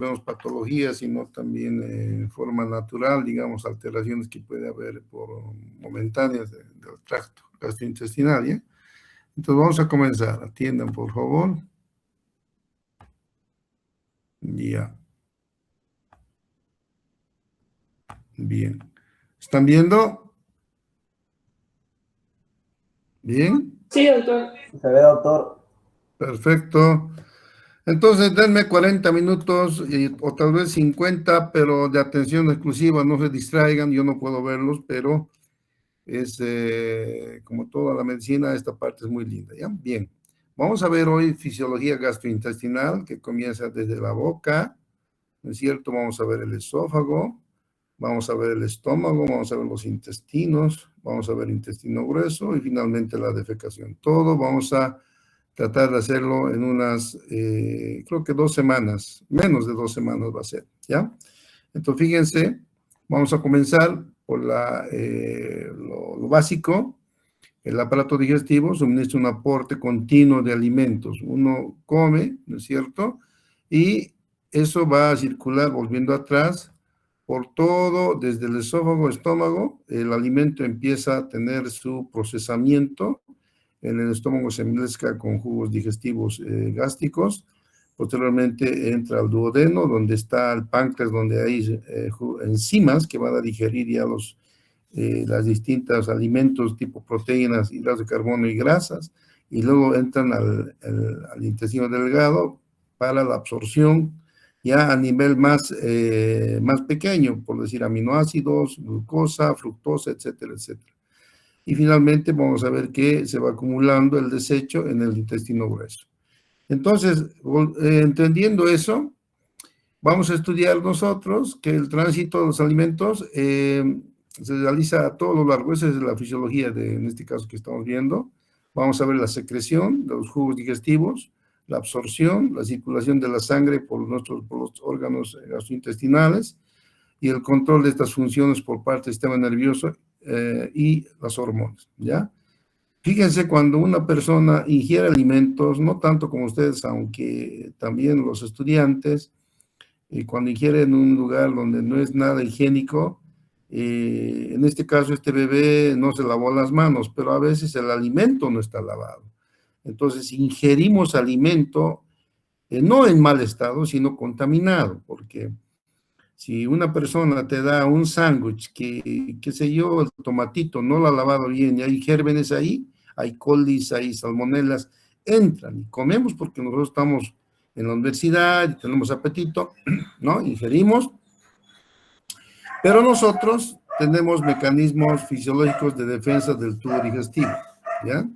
vemos patologías, sino también en forma natural, digamos, alteraciones que puede haber por momentáneas del tracto gastrointestinal, ¿ya? Entonces vamos a comenzar. Atiendan, por favor. Ya. Bien. ¿Están viendo? ¿Bien? Sí, doctor. Se ve, doctor. Perfecto. Entonces, denme 40 minutos o tal vez 50, pero de atención exclusiva, no se distraigan, yo no puedo verlos, pero es como toda la medicina, esta parte es muy linda, ¿ya? Bien, vamos a ver hoy fisiología gastrointestinal, que comienza desde la boca, ¿no es cierto? Vamos a ver el esófago, vamos a ver el estómago, vamos a ver los intestinos, vamos a ver el intestino grueso y finalmente la defecación. Todo vamos a tratar de hacerlo en unas, creo que 2 semanas, menos de 2 semanas va a ser, ¿ya? Entonces, fíjense, vamos a comenzar por lo básico. El aparato digestivo suministra un aporte continuo de alimentos. Uno come, ¿no es cierto? Y eso va a circular, volviendo atrás, por todo, desde el esófago, estómago, el alimento empieza a tener su procesamiento. En el estómago se mezcla con jugos digestivos gástricos. Posteriormente entra al duodeno, donde está el páncreas, donde hay enzimas que van a digerir ya las distintos alimentos tipo proteínas, hidratos de carbono y grasas, y luego entran al intestino delgado para la absorción ya a nivel más pequeño, por decir aminoácidos, glucosa, fructosa, etcétera, etcétera. Y finalmente vamos a ver que se va acumulando el desecho en el intestino grueso. Entonces, entendiendo eso, vamos a estudiar nosotros que el tránsito de los alimentos se realiza a todo lo largo. Esa es la fisiología en este caso que estamos viendo. Vamos a ver la secreción de los jugos digestivos, la absorción, la circulación de la sangre por los órganos gastrointestinales y el control de estas funciones por parte del sistema nervioso y las hormonas, ¿ya? Fíjense, cuando una persona ingiere alimentos, no tanto como ustedes, aunque también los estudiantes, cuando ingiere en un lugar donde no es nada higiénico, en este caso este bebé no se lavó las manos, pero a veces el alimento no está lavado. Entonces ingerimos alimento no en mal estado, sino contaminado, porque si una persona te da un sándwich que, qué sé yo, el tomatito no lo ha lavado bien y hay gérmenes ahí, hay colis, hay salmonelas, entran y comemos porque nosotros estamos en la universidad y tenemos apetito, ¿no? Ingerimos, pero nosotros tenemos mecanismos fisiológicos de defensa del tubo digestivo, ¿ya?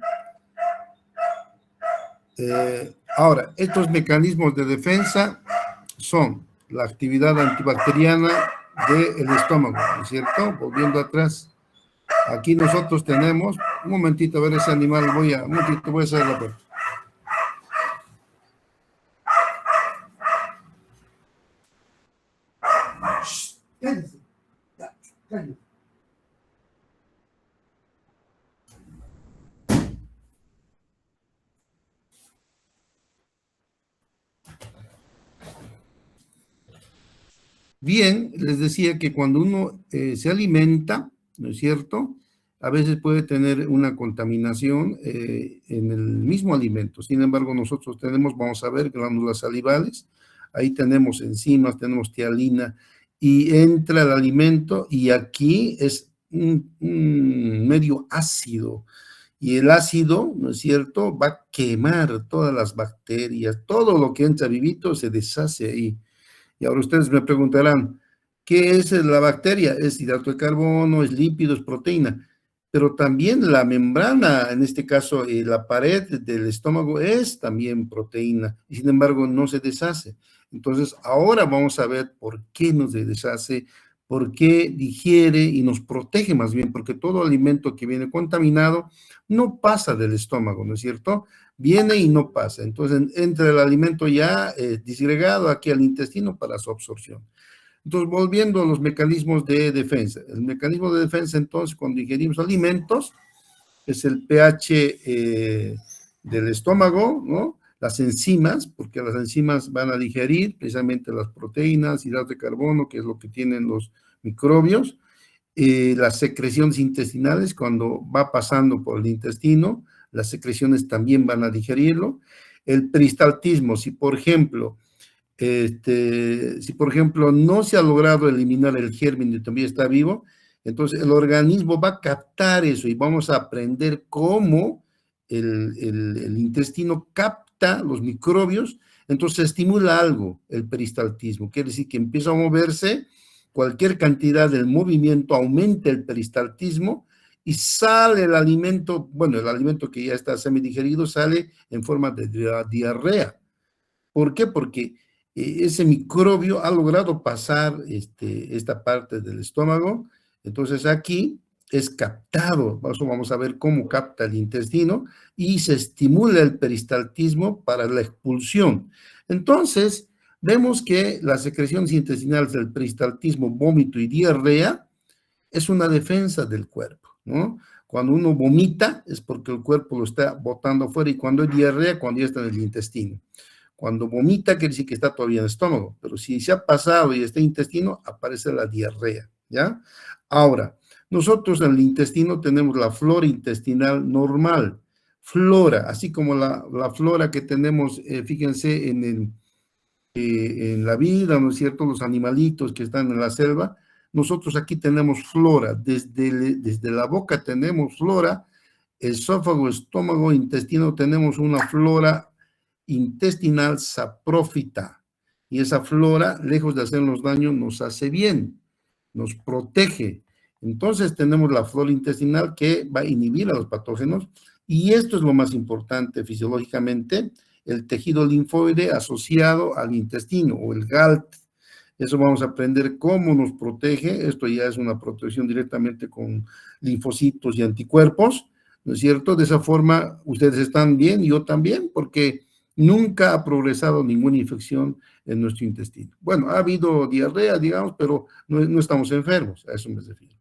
Ahora, estos mecanismos de defensa son la actividad antibacteriana del estómago, ¿no es cierto? Volviendo atrás, aquí nosotros tenemos, un momentito, a ver ese animal, voy a hacer la puerta. Cállense. Cállense. Bien, les decía que cuando uno se alimenta, ¿no es cierto? A veces puede tener una contaminación en el mismo alimento. Sin embargo, nosotros tenemos, vamos a ver, glándulas salivales, ahí tenemos enzimas, tenemos tialina, y entra el alimento y aquí es un medio ácido. Y el ácido, ¿no es cierto?, va a quemar todas las bacterias, todo lo que entra vivito se deshace ahí. Y ahora ustedes me preguntarán, ¿qué es la bacteria? Es hidrato de carbono, es lípido, es proteína. Pero también la membrana, en este caso la pared del estómago, es también proteína. Y sin embargo, no se deshace. Entonces, ahora vamos a ver por qué no se deshace, por qué digiere y nos protege más bien, porque todo alimento que viene contaminado no pasa del estómago, ¿no es cierto? Viene y no pasa. Entonces, entra el alimento ya disgregado aquí al intestino para su absorción. Entonces, volviendo a los mecanismos de defensa. El mecanismo de defensa, entonces, cuando ingerimos alimentos, es el pH del estómago, ¿no? las enzimas, porque las enzimas van a digerir precisamente las proteínas, hidratos de carbono, que es lo que tienen los microbios, las secreciones intestinales, cuando va pasando por el intestino, las secreciones también van a digerirlo. El peristaltismo, si por ejemplo no se ha logrado eliminar el germen y todavía está vivo, entonces el organismo va a captar eso y vamos a aprender cómo el intestino capta los microbios, entonces estimula algo el peristaltismo, quiere decir que empieza a moverse, cualquier cantidad del movimiento aumenta el peristaltismo y sale el alimento, bueno, el alimento que ya está semidigerido sale en forma de diarrea. ¿Por qué? Porque ese microbio ha logrado pasar esta parte del estómago, entonces aquí es captado, eso vamos a ver cómo capta el intestino y se estimula el peristaltismo para la expulsión. Entonces, vemos que las secreciones intestinales del peristaltismo, vómito y diarrea es una defensa del cuerpo, ¿no? Cuando uno vomita es porque el cuerpo lo está botando afuera y cuando hay diarrea, cuando ya está en el intestino. Cuando vomita, quiere decir que está todavía en el estómago, pero si se ha pasado y está en el intestino, aparece la diarrea, ¿ya? Ahora, nosotros en el intestino tenemos la flora intestinal normal, flora, así como la flora que tenemos, fíjense, en la vida, ¿no es cierto?, los animalitos que están en la selva, nosotros aquí tenemos flora, desde la boca tenemos flora, esófago, estómago, intestino, tenemos una flora intestinal saprófita. Y esa flora, lejos de hacernos daño, nos hace bien, nos protege. Entonces tenemos la flora intestinal que va a inhibir a los patógenos y esto es lo más importante fisiológicamente, el tejido linfoide asociado al intestino o el GALT. Eso vamos a aprender cómo nos protege. Esto ya es una protección directamente con linfocitos y anticuerpos, ¿no es cierto? De esa forma ustedes están bien, yo también, porque nunca ha progresado ninguna infección en nuestro intestino. Bueno, ha habido diarrea, digamos, pero no estamos enfermos, a eso me refiero.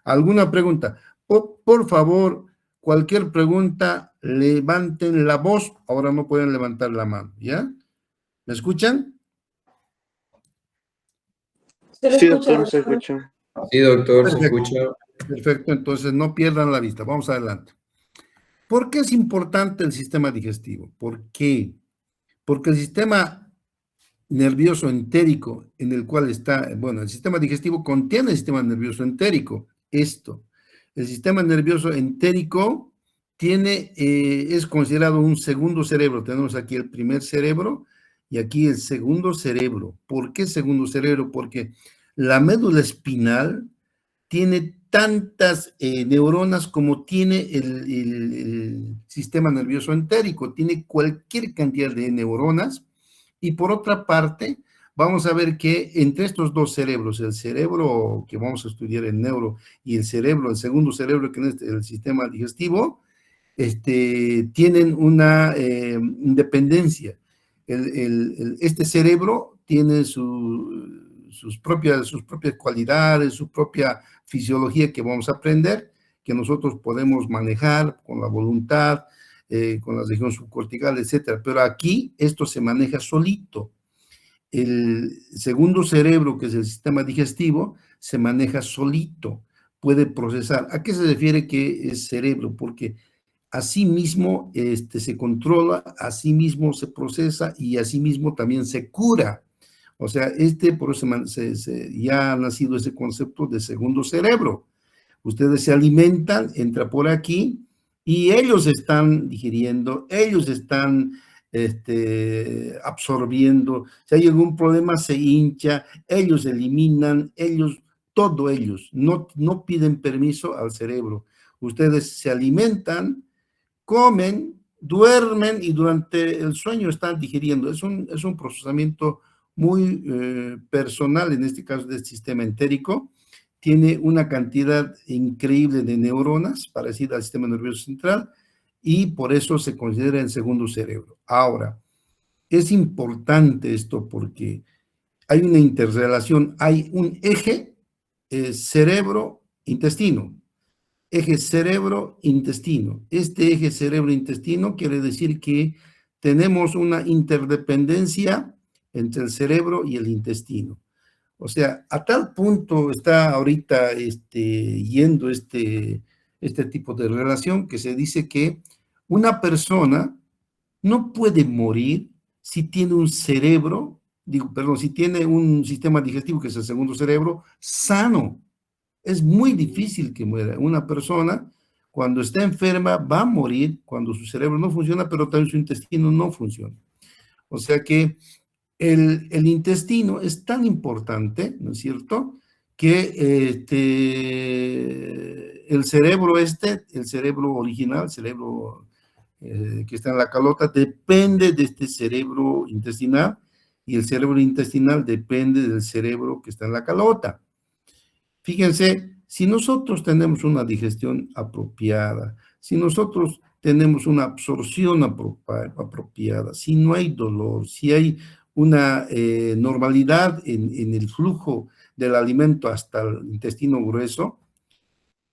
¿Alguna pregunta? Por favor, cualquier pregunta, levanten la voz. Ahora no pueden levantar la mano, ¿ya? ¿Me escuchan? Sí, doctor, se escucha. Sí, doctor, se Perfecto. escucha. Perfecto, entonces no pierdan la vista. Vamos adelante. ¿Por qué es importante el sistema digestivo? ¿Por qué? Porque el sistema nervioso entérico en el cual está, bueno, el sistema digestivo contiene el sistema nervioso entérico. El sistema nervioso entérico es considerado un segundo cerebro. Tenemos aquí el primer cerebro y aquí el segundo cerebro. ¿Por qué segundo cerebro? Porque la médula espinal tiene tantas neuronas como tiene el sistema nervioso entérico, tiene cualquier cantidad de neuronas. Y por otra parte, vamos a ver que entre estos dos cerebros, el cerebro que vamos a estudiar en neuro y el segundo cerebro que es el sistema digestivo, tienen una independencia. Este cerebro tiene sus propias cualidades, su propia fisiología que vamos a aprender, que nosotros podemos manejar con la voluntad, con la región subcortical, etcétera. Pero aquí esto se maneja solito. El segundo cerebro, que es el sistema digestivo, se maneja solito, puede procesar. ¿A qué se refiere que es cerebro? Porque así mismo se controla, así mismo se procesa y así mismo también se cura. O sea, por eso ya ha nacido ese concepto de segundo cerebro. Ustedes se alimentan, entra por aquí y ellos están digiriendo, ellos están absorbiendo. Si hay algún problema, se hincha, ellos eliminan, todo ellos. No piden permiso al cerebro. Ustedes se alimentan, comen, duermen y durante el sueño están digiriendo. Es un procesamiento muy personal, en este caso del sistema entérico. Tiene una cantidad increíble de neuronas parecida al sistema nervioso central y por eso se considera el segundo cerebro. Ahora, es importante esto porque hay una interrelación, hay un eje cerebro-intestino. Eje cerebro-intestino. Este eje cerebro-intestino quiere decir que tenemos una interdependencia entre el cerebro y el intestino. O sea, a tal punto está ahorita yendo este tipo de relación que se dice que una persona no puede morir si tiene un cerebro, si tiene un sistema digestivo, que es el segundo cerebro, sano. Es muy difícil que muera. Una persona, cuando está enferma, va a morir cuando su cerebro no funciona, pero también su intestino no funciona. O sea que el intestino es tan importante, ¿no es cierto?, que el cerebro original, el cerebro que está en la calota, depende de este cerebro intestinal, y el cerebro intestinal depende del cerebro que está en la calota. Fíjense, si nosotros tenemos una digestión apropiada, si nosotros tenemos una absorción apropiada, si no hay dolor, si hay una normalidad en el flujo del alimento hasta el intestino grueso,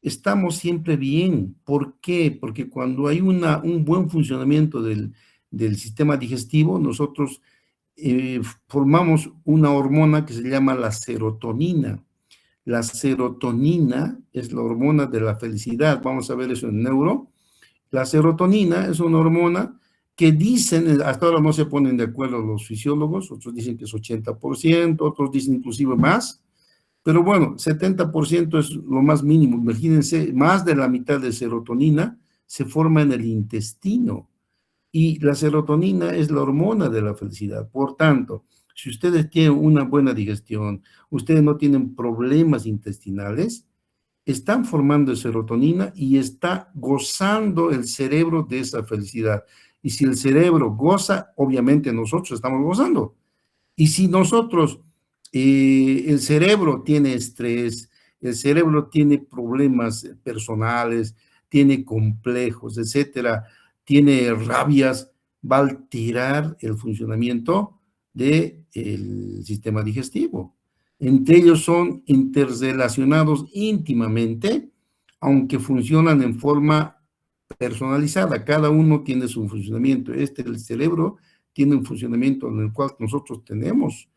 estamos siempre bien. ¿Por qué? Porque cuando hay un buen funcionamiento del sistema digestivo, nosotros formamos una hormona que se llama la serotonina. La serotonina es la hormona de la felicidad. Vamos a ver eso en neuro. La serotonina es una hormona que dicen, hasta ahora no se ponen de acuerdo los fisiólogos, otros dicen que es 80%, otros dicen inclusive más, pero bueno, 70% es lo más mínimo. Imagínense, más de la mitad de serotonina se forma en el intestino. Y la serotonina es la hormona de la felicidad. Por tanto, si ustedes tienen una buena digestión, ustedes no tienen problemas intestinales, están formando serotonina y está gozando el cerebro de esa felicidad. Y si el cerebro goza, obviamente nosotros estamos gozando. Y si nosotros, el cerebro tiene estrés, el cerebro tiene problemas personales, tiene complejos, etcétera, tiene rabias, va a alterar el funcionamiento del sistema digestivo. Entre ellos son interrelacionados íntimamente, aunque funcionan en forma personalizada. Cada uno tiene su funcionamiento. El cerebro tiene un funcionamiento en el cual nosotros tenemos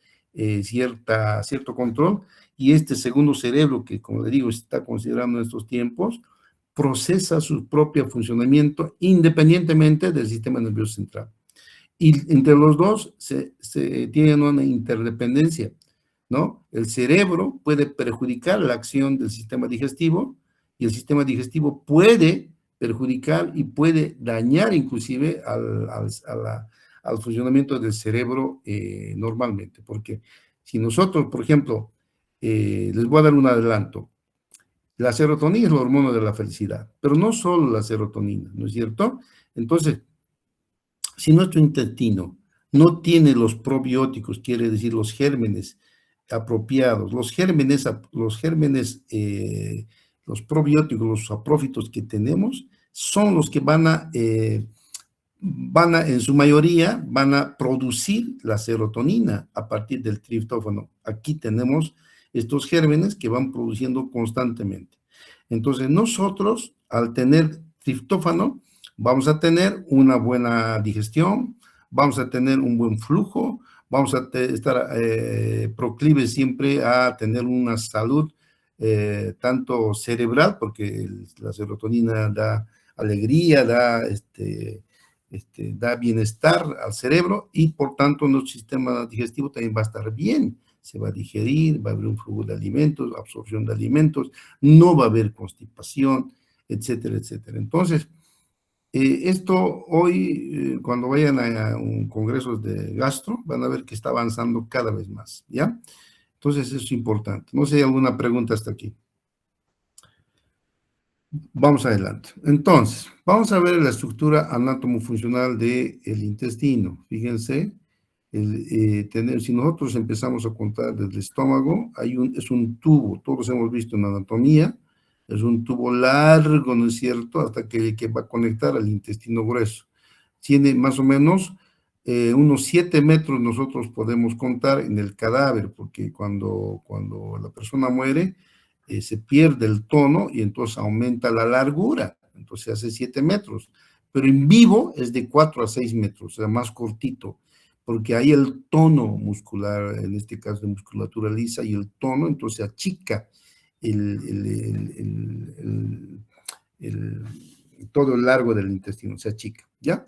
cierto control, y este segundo cerebro, que como le digo, está considerando en estos tiempos, procesa su propio funcionamiento independientemente del sistema nervioso central. Y entre los dos se tienen una interdependencia, ¿no? El cerebro puede perjudicar la acción del sistema digestivo, y el sistema digestivo puede perjudicar y puede dañar inclusive al funcionamiento del cerebro normalmente. Porque si nosotros, por ejemplo, les voy a dar un adelanto, la serotonina es la hormona de la felicidad, pero no solo la serotonina, ¿no es cierto? Entonces, si nuestro intestino no tiene los probióticos, quiere decir los gérmenes apropiados, los probióticos, los saprófitos que tenemos, son los que en su mayoría, van a producir la serotonina a partir del triptófano. Aquí tenemos estos gérmenes que van produciendo constantemente. Entonces, nosotros, al tener triptófano, vamos a tener una buena digestión, vamos a tener un buen flujo, vamos a estar proclives siempre a tener una salud tanto cerebral, porque la serotonina da alegría, da bienestar al cerebro, y por tanto nuestro sistema digestivo también va a estar bien. Se va a digerir, va a haber un flujo de alimentos, absorción de alimentos, no va a haber constipación, etcétera, etcétera. Entonces, esto hoy, cuando vayan a un congreso de gastro, van a ver que está avanzando cada vez más, ¿ya? Entonces, eso es importante. No sé si hay alguna pregunta hasta aquí. Vamos adelante. Entonces, vamos a ver la estructura anatómico-funcional del intestino. Fíjense, si nosotros empezamos a contar desde el estómago, es un tubo, todos hemos visto en anatomía, es un tubo largo, ¿no es cierto?, hasta que va a conectar al intestino grueso. Tiene más o menos unos 7 metros, nosotros podemos contar en el cadáver, porque cuando la persona muere, se pierde el tono y entonces aumenta la largura, entonces hace 7 metros. pero en vivo es de 4 a 6 metros, o sea, más cortito, porque hay el tono muscular, en este caso de musculatura lisa, y el tono, entonces achica todo el largo del intestino, se achica, ¿ya?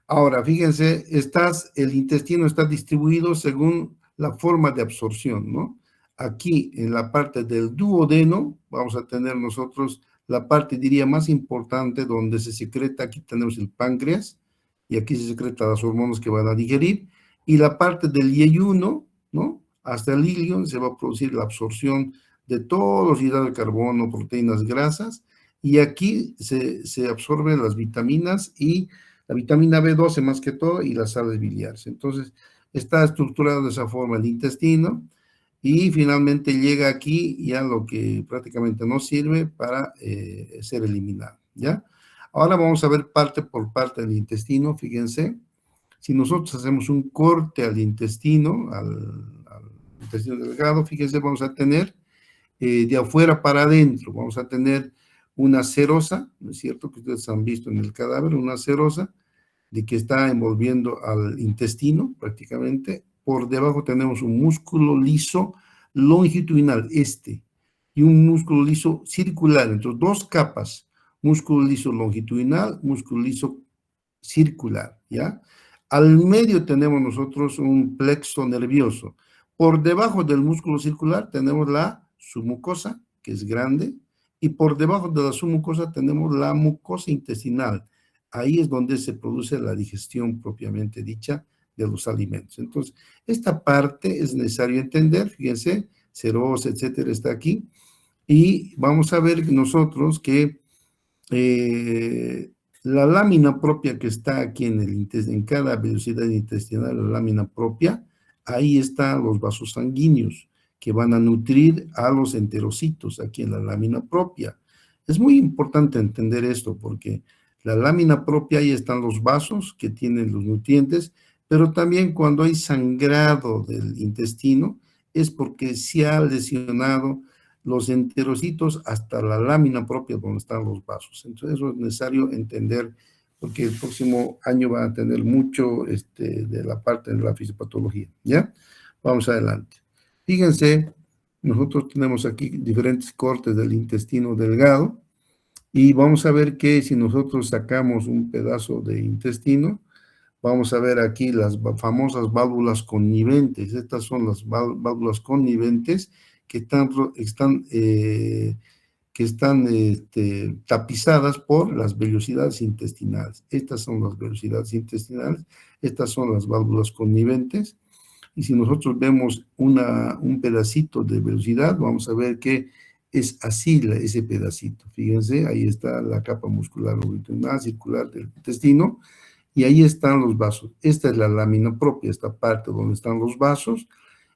Ahora, fíjense, el intestino está distribuido según la forma de absorción, ¿no? Aquí, en la parte del duodeno, vamos a tener nosotros la parte, diría, más importante, donde se secreta, aquí tenemos el páncreas, y aquí se secretan las hormonas que van a digerir, y la parte del yeyuno, ¿no? Hasta el ilion se va a producir la absorción de todos los hidratos de carbono, proteínas, grasas, y aquí se absorben las vitaminas y la vitamina B12 más que todo y las sales biliares. Entonces, está estructurado de esa forma el intestino y finalmente llega aquí ya lo que prácticamente no sirve para ser eliminado, ¿ya? Ahora vamos a ver parte por parte del intestino, fíjense. Si nosotros hacemos un corte al intestino delgado, fíjense, vamos a tener de afuera para adentro, vamos a tener una serosa, ¿no es cierto? Que ustedes han visto en el cadáver, una serosa, de que está envolviendo al intestino prácticamente. Por debajo tenemos un músculo liso longitudinal, y un músculo liso circular. Entonces, dos capas, músculo liso longitudinal, músculo liso circular, ¿ya? Al medio tenemos nosotros un plexo nervioso. Por debajo del músculo circular tenemos la submucosa, que es grande, y por debajo de la submucosa tenemos la mucosa intestinal. Ahí es donde se produce la digestión propiamente dicha de los alimentos. Entonces, esta parte es necesario entender, fíjense, serosa, etcétera, está aquí, y vamos a ver nosotros que la lámina propia que está aquí en cada velocidad intestinal, la lámina propia, ahí están los vasos sanguíneos que van a nutrir a los enterocitos aquí en la lámina propia. Es muy importante entender esto porque la lámina propia, ahí están los vasos que tienen los nutrientes, pero también cuando hay sangrado del intestino es porque se ha lesionado los enterocitos hasta la lámina propia donde están los vasos. Entonces eso es necesario entender porque el próximo año van a tener mucho de la parte de la fisiopatología, ¿ya? Vamos adelante. Fíjense, nosotros tenemos aquí diferentes cortes del intestino delgado y vamos a ver que si nosotros sacamos un pedazo de intestino, vamos a ver aquí las famosas válvulas conniventes. Estas son las válvulas conniventes que están tapizadas por las vellosidades intestinales. Estas son las vellosidades intestinales, estas son las válvulas conniventes. Y si nosotros vemos un pedacito de velocidad, vamos a ver que es así ese pedacito. Fíjense, ahí está la capa muscular longitudinal circular del intestino, y ahí están los vasos. Esta es la lámina propia, esta parte donde están los vasos,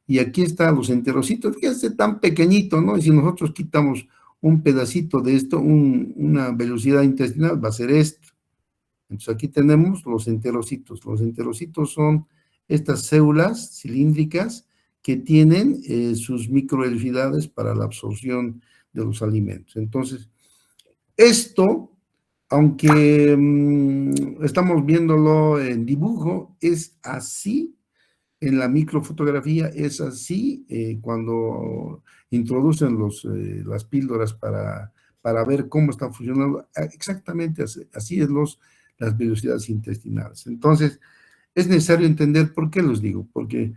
y aquí están los enterocitos, fíjense, tan pequeñito, ¿no? Y si nosotros quitamos un pedacito de esto, una velocidad intestinal, va a ser esto. Entonces aquí tenemos los enterocitos. Los enterocitos son estas células cilíndricas que tienen sus microvelocidades para la absorción de los alimentos. Entonces, esto, aunque estamos viéndolo en dibujo, es así, en la microfotografía es así, cuando introducen las píldoras para ver cómo están funcionando, exactamente así es las velocidades intestinales. Entonces, es necesario entender por qué los digo, porque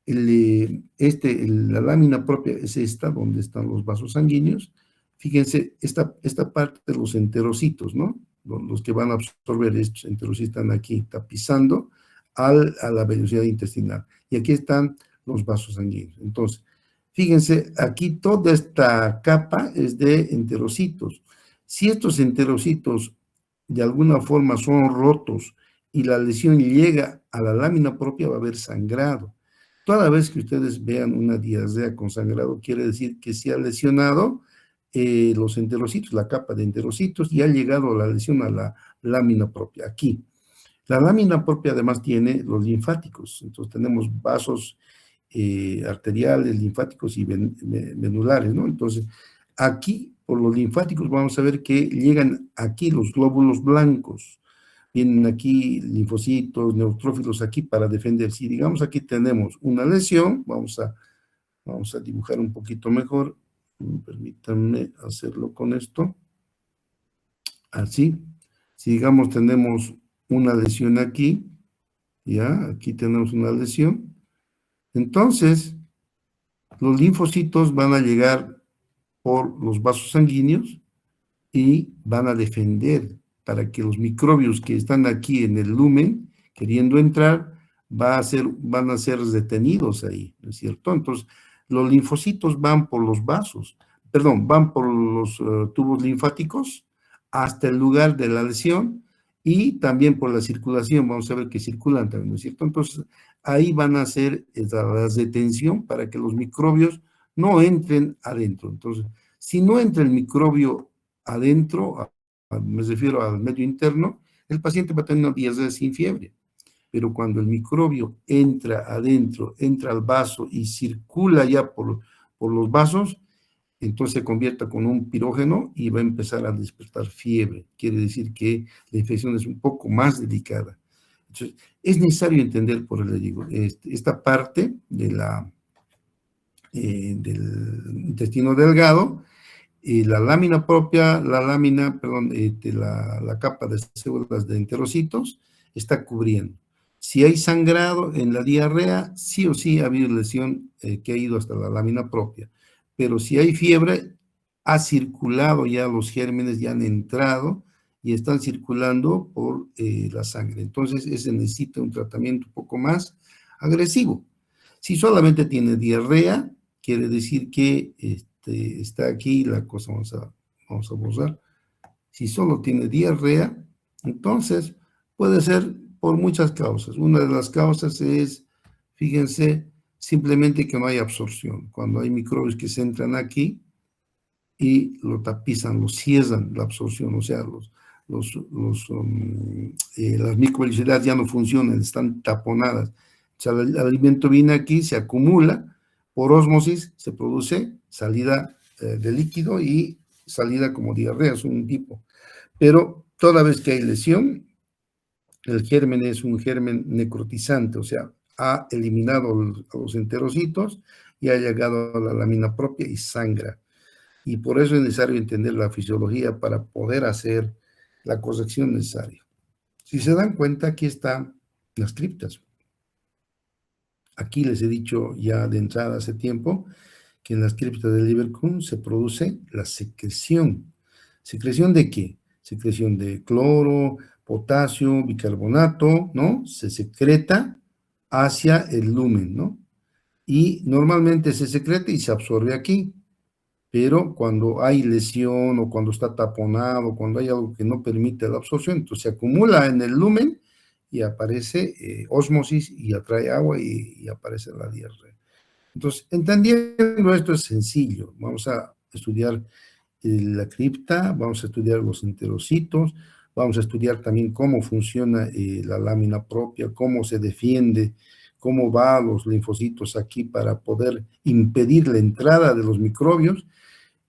la lámina propia es esta, donde están los vasos sanguíneos. Fíjense, esta parte de los enterocitos, ¿no? Los que van a absorber estos enterocitos están aquí tapizando a la velocidad intestinal. Y aquí están los vasos sanguíneos. Entonces, fíjense, aquí toda esta capa es de enterocitos. Si estos enterocitos de alguna forma son rotos y la lesión llega a la lámina propia, va a haber sangrado. Toda vez que ustedes vean una diarrea con sangrado, quiere decir que se ha lesionado los enterocitos, la capa de enterocitos, y ha llegado la lesión a la lámina propia, aquí. La lámina propia además tiene los linfáticos, entonces tenemos vasos arteriales, linfáticos y venulares, ¿no? Entonces, aquí, por los linfáticos, vamos a ver que llegan aquí los glóbulos blancos. Vienen aquí linfocitos, neutrófilos aquí para defender. Si digamos aquí tenemos una lesión, vamos a dibujar un poquito mejor. Permítanme hacerlo con esto. Así. Si digamos tenemos una lesión aquí, ya, aquí tenemos una lesión. Entonces, los linfocitos van a llegar por los vasos sanguíneos y van a defender para que los microbios que están aquí en el lumen, queriendo entrar, van a ser detenidos ahí, ¿no es cierto? Entonces, los linfocitos van por los vasos, perdón, van por los tubos linfáticos hasta el lugar de la lesión y también por la circulación, vamos a ver que circulan también, ¿no es cierto? Entonces, ahí van a hacer las detención para que los microbios no entren adentro. Entonces, si no entra el microbio adentro, me refiero al medio interno, el paciente va a tener unos días sin fiebre. Pero cuando el microbio entra adentro, entra al vaso y circula ya por los vasos, entonces se convierte con un pirógeno y va a empezar a despertar fiebre. Quiere decir que la infección es un poco más delicada. Entonces, es necesario entender, por eso le digo, esta parte de del intestino delgado, la lámina propia, la capa de células de enterocitos está cubriendo. Si hay sangrado en la diarrea, sí o sí ha habido lesión que ha ido hasta la lámina propia. Pero si hay fiebre, ha circulado ya los gérmenes, ya han entrado y están circulando por la sangre. Entonces, ese necesita un tratamiento un poco más agresivo. Si solamente tiene diarrea, quiere decir que está aquí la cosa, vamos a borrar. Si solo tiene diarrea, entonces puede ser por muchas causas. Una de las causas es, fíjense, simplemente que no hay absorción. Cuando hay microbios que se entran aquí y lo tapizan, lo cierran la absorción, o sea, las microvellosidades ya no funcionan, están taponadas. O sea, el alimento viene aquí, se acumula, por ósmosis se produce salida de líquido y salida como diarrea, es un tipo. Pero toda vez que hay lesión, el germen es un germen necrotizante, o sea, ha eliminado a los enterocitos y ha llegado a la lámina propia y sangra. Y por eso es necesario entender la fisiología para poder hacer la corrección necesaria. Si se dan cuenta, aquí están las criptas. Aquí les he dicho ya de entrada hace tiempo que en las criptas de Leverkusen se produce la secreción. ¿Secreción de qué? Secreción de cloro, potasio, bicarbonato, ¿no? Se secreta hacia el lumen, ¿no? Y normalmente se secreta y se absorbe aquí. Pero cuando hay lesión o cuando está taponado, cuando hay algo que no permite la absorción, entonces se acumula en el lumen y aparece ósmosis y atrae agua y aparece la diarrea. Entonces, entendiendo esto es sencillo. Vamos a estudiar la cripta, vamos a estudiar los enterocitos, vamos a estudiar también cómo funciona la lámina propia, cómo se defiende, cómo va los linfocitos aquí para poder impedir la entrada de los microbios.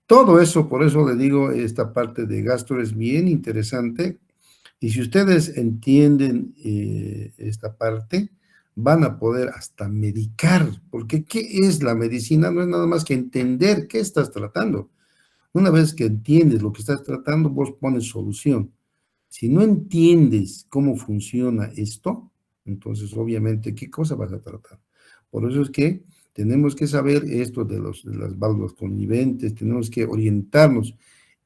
Todo eso, por eso le digo, esta parte de gastro es bien interesante. Y si ustedes entienden esta parte, van a poder hasta medicar, porque ¿qué es la medicina? No es nada más que entender qué estás tratando. Una vez que entiendes lo que estás tratando, vos pones solución. Si no entiendes cómo funciona esto, entonces obviamente, ¿qué cosa vas a tratar? Por eso es que tenemos que saber esto de las válvulas conniventes, tenemos que orientarnos.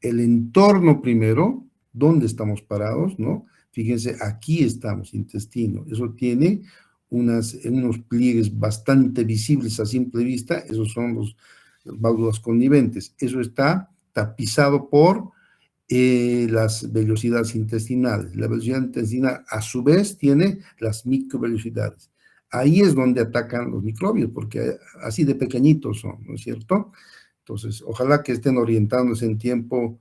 El entorno primero, ¿dónde estamos parados? ¿No? Fíjense, aquí estamos, intestino. Eso tiene unos pliegues bastante visibles a simple vista, esos son las válvulas conniventes. Eso está tapizado por las vellosidades intestinales. La vellosidad intestinal, a su vez, tiene las microvellosidades. Ahí es donde atacan los microbios, porque así de pequeñitos son, ¿no es cierto? Entonces, ojalá que estén orientándose en tiempo,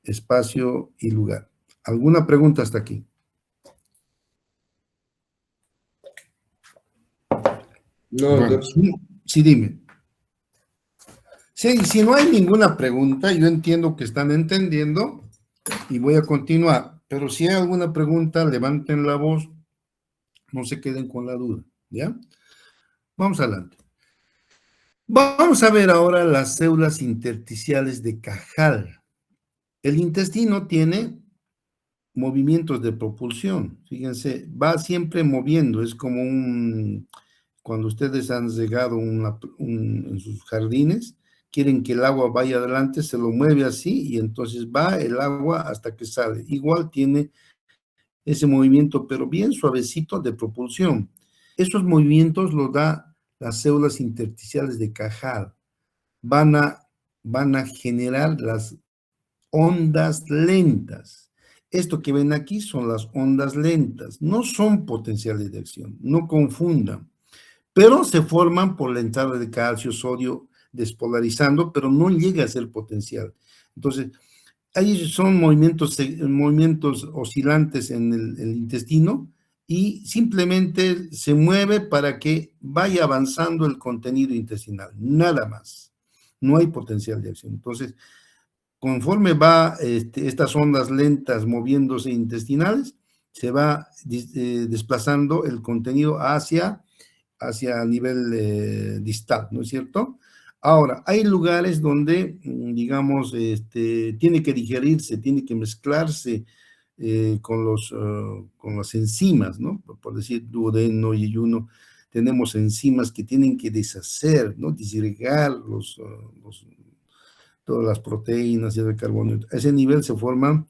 espacio y lugar. ¿Alguna pregunta hasta aquí? No, Bueno, sí, dime. Sí, si no hay ninguna pregunta, yo entiendo que están entendiendo y voy a continuar. Pero si hay alguna pregunta, levanten la voz, no se queden con la duda, ¿ya? Vamos adelante. Vamos a ver ahora las células intersticiales de Cajal. El intestino tiene movimientos de propulsión, fíjense, va siempre moviendo, es como cuando ustedes han regado en sus jardines, quieren que el agua vaya adelante, se lo mueve así y entonces va el agua hasta que sale. Igual tiene ese movimiento, pero bien suavecito de propulsión. Esos movimientos los da las células intersticiales de Cajal. Van a generar las ondas lentas. Esto que ven aquí son las ondas lentas, no son potenciales de acción, no confundan, pero se forman por la entrada de calcio, sodio, despolarizando, pero no llega a ser potencial. Entonces, ahí son movimientos oscilantes en el intestino y simplemente se mueve para que vaya avanzando el contenido intestinal, nada más. No hay potencial de acción. Entonces, conforme va estas ondas lentas moviéndose intestinales, se va desplazando el contenido hacia nivel distal, ¿no es cierto? Ahora, hay lugares donde, digamos, tiene que digerirse, tiene que mezclarse con las enzimas, ¿no? Por decir, duodeno y yeyuno, tenemos enzimas que tienen que deshacer, ¿no? Disgregar todas las proteínas y el carbono. A ese nivel se forman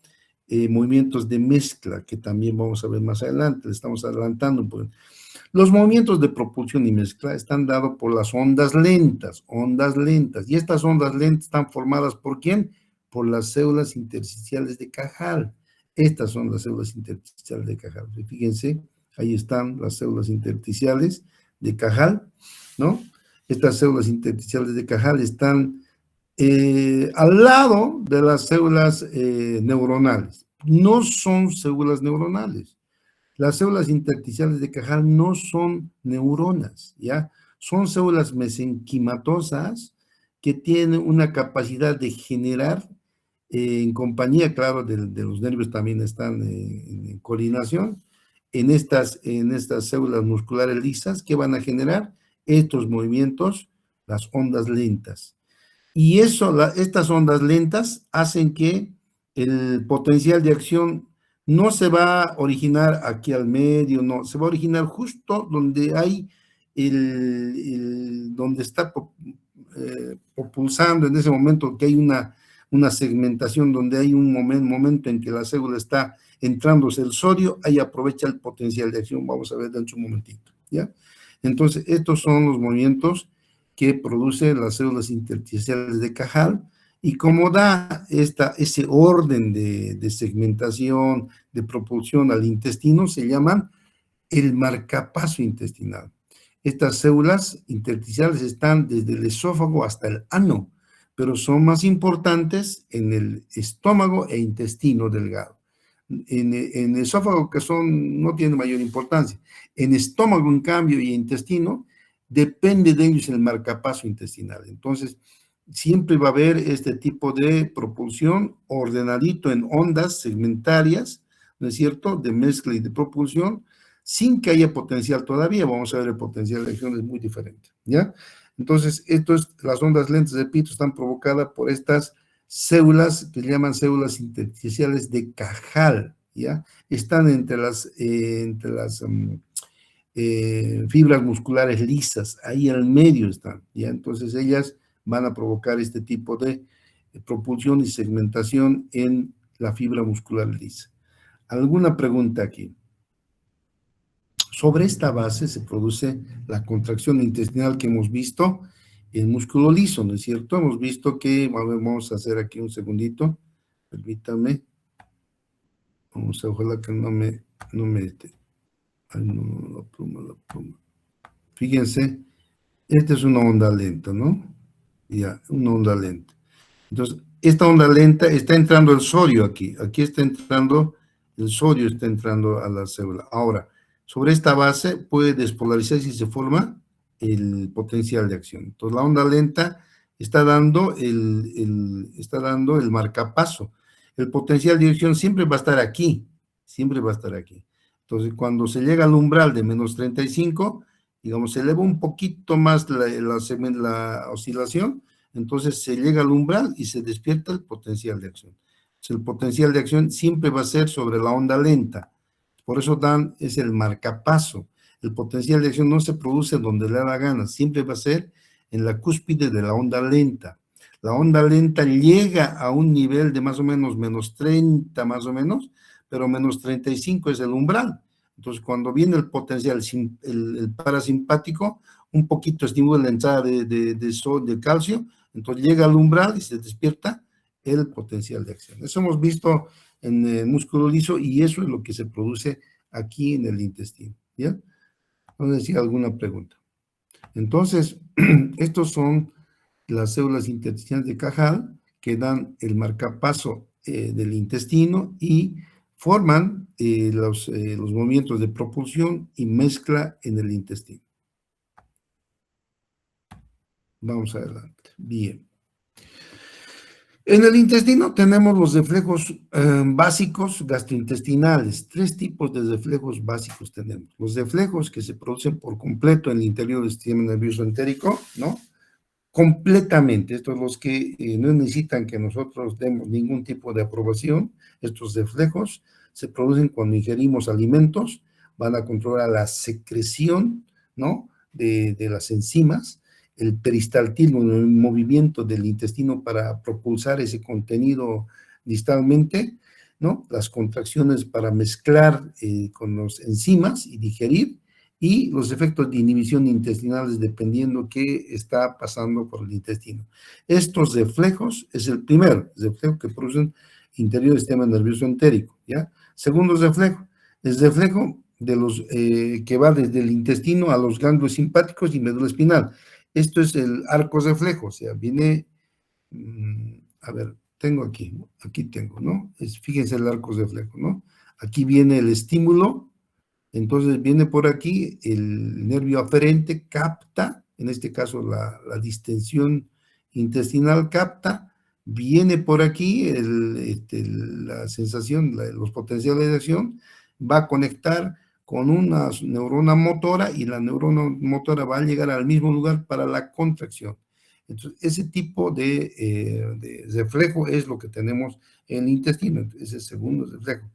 movimientos de mezcla, que también vamos a ver más adelante, le estamos adelantando un poco. Los movimientos de propulsión y mezcla están dados por las ondas lentas, y estas ondas lentas están formadas ¿por quién? Por las células intersticiales de Cajal. Estas son las células intersticiales de Cajal. Fíjense, ahí están las células intersticiales de Cajal, ¿no? Estas células intersticiales de Cajal están al lado de las células neuronales. No son células neuronales. Las células intersticiales de Cajal no son neuronas, ¿ya? Son células mesenquimatosas que tienen una capacidad de generar, en compañía, claro, de los nervios también están en coordinación, en estas células musculares lisas que van a generar estos movimientos, las ondas lentas. Y estas ondas lentas hacen que el potencial de acción no se va a originar aquí al medio, no, se va a originar justo donde hay donde está propulsando en ese momento que hay una segmentación donde hay un momento en que la célula está entrándose el sodio, ahí aprovecha el potencial de acción, vamos a ver dentro de un momentito, ¿ya? Entonces, estos son los movimientos que produce las células intersticiales de Cajal, y como da ese orden de segmentación, de propulsión al intestino, se llaman el marcapaso intestinal. Estas células intersticiales están desde el esófago hasta el ano, pero son más importantes en el estómago e intestino delgado. En el esófago, que no tiene mayor importancia. En estómago, en cambio, y intestino, depende de ellos el marcapaso intestinal. Entonces, siempre va a haber este tipo de propulsión ordenadito en ondas segmentarias, ¿no es cierto?, de mezcla y de propulsión, sin que haya potencial todavía. Vamos a ver, el potencial de acción es muy diferente, ¿ya? Entonces, las ondas lentas, repito, están provocadas por estas células que se llaman células intersticiales de Cajal, ¿ya? Están entre las fibras musculares lisas, ahí al medio están, ¿ya? Entonces ellas van a provocar este tipo de propulsión y segmentación en la fibra muscular lisa. ¿Alguna pregunta aquí? Sobre esta base se produce la contracción intestinal que hemos visto en músculo liso, ¿no es cierto? Hemos visto que, vamos a hacer aquí un segundito, permítame, vamos a, ojalá que no me ay, no, la pluma. Fíjense, esta es una onda lenta, ¿no? Ya, una onda lenta. Entonces, esta onda lenta está entrando el sodio aquí está entrando, el sodio está entrando a la célula. Ahora, sobre esta base puede despolarizarse y se forma el potencial de acción. Entonces, la onda lenta está dando el marcapaso. El potencial de acción siempre va a estar aquí, siempre va a estar aquí. Entonces, cuando se llega al umbral de menos 35, digamos, se eleva un poquito más la oscilación, entonces se llega al umbral y se despierta el potencial de acción. Entonces, el potencial de acción siempre va a ser sobre la onda lenta. Por eso es el marcapaso. El potencial de acción no se produce donde le da la gana, siempre va a ser en la cúspide de la onda lenta. La onda lenta llega a un nivel de más o menos menos 30 más o menos, pero menos 35 es el umbral. Entonces, cuando viene el potencial, el parasimpático, un poquito estimula la entrada de calcio, entonces llega al umbral y se despierta el potencial de acción. Eso hemos visto en el músculo liso y eso es lo que se produce aquí en el intestino. ¿Ya? No sé si hay alguna pregunta. Entonces, estos son las células intestinales de Cajal que dan el marcapaso del intestino y forman los movimientos de propulsión y mezcla en el intestino. Vamos adelante. Bien. En el intestino tenemos los reflejos básicos gastrointestinales. 3 tipos de reflejos básicos tenemos. Los reflejos que se producen por completo en el interior del sistema nervioso entérico, ¿no? Completamente. Estos los que no necesitan que nosotros demos ningún tipo de aprobación. Estos reflejos se producen cuando ingerimos alimentos, van a controlar la secreción, ¿no? de las enzimas, el peristaltismo, el movimiento del intestino para propulsar ese contenido distalmente, ¿no? Las contracciones para mezclar con las enzimas y digerir, y los efectos de inhibición intestinales dependiendo qué está pasando por el intestino. Estos reflejos es el primer reflejo que producen interior del sistema nervioso entérico, ¿ya? Segundo reflejo, el reflejo de los que va desde el intestino a los ganglios simpáticos y médula espinal. Esto es el arco reflejo, o sea, viene, a ver, tengo aquí tengo, ¿no? Fíjense el arco reflejo, ¿no? Aquí viene el estímulo. Entonces viene por aquí el nervio aferente, capta, en este caso la distensión intestinal capta, viene por aquí la sensación, los potenciales de acción, va a conectar con una neurona motora y la neurona motora va a llegar al mismo lugar para la contracción. Entonces, ese tipo de reflejo es lo que tenemos en el intestino, ese es el segundo reflejo.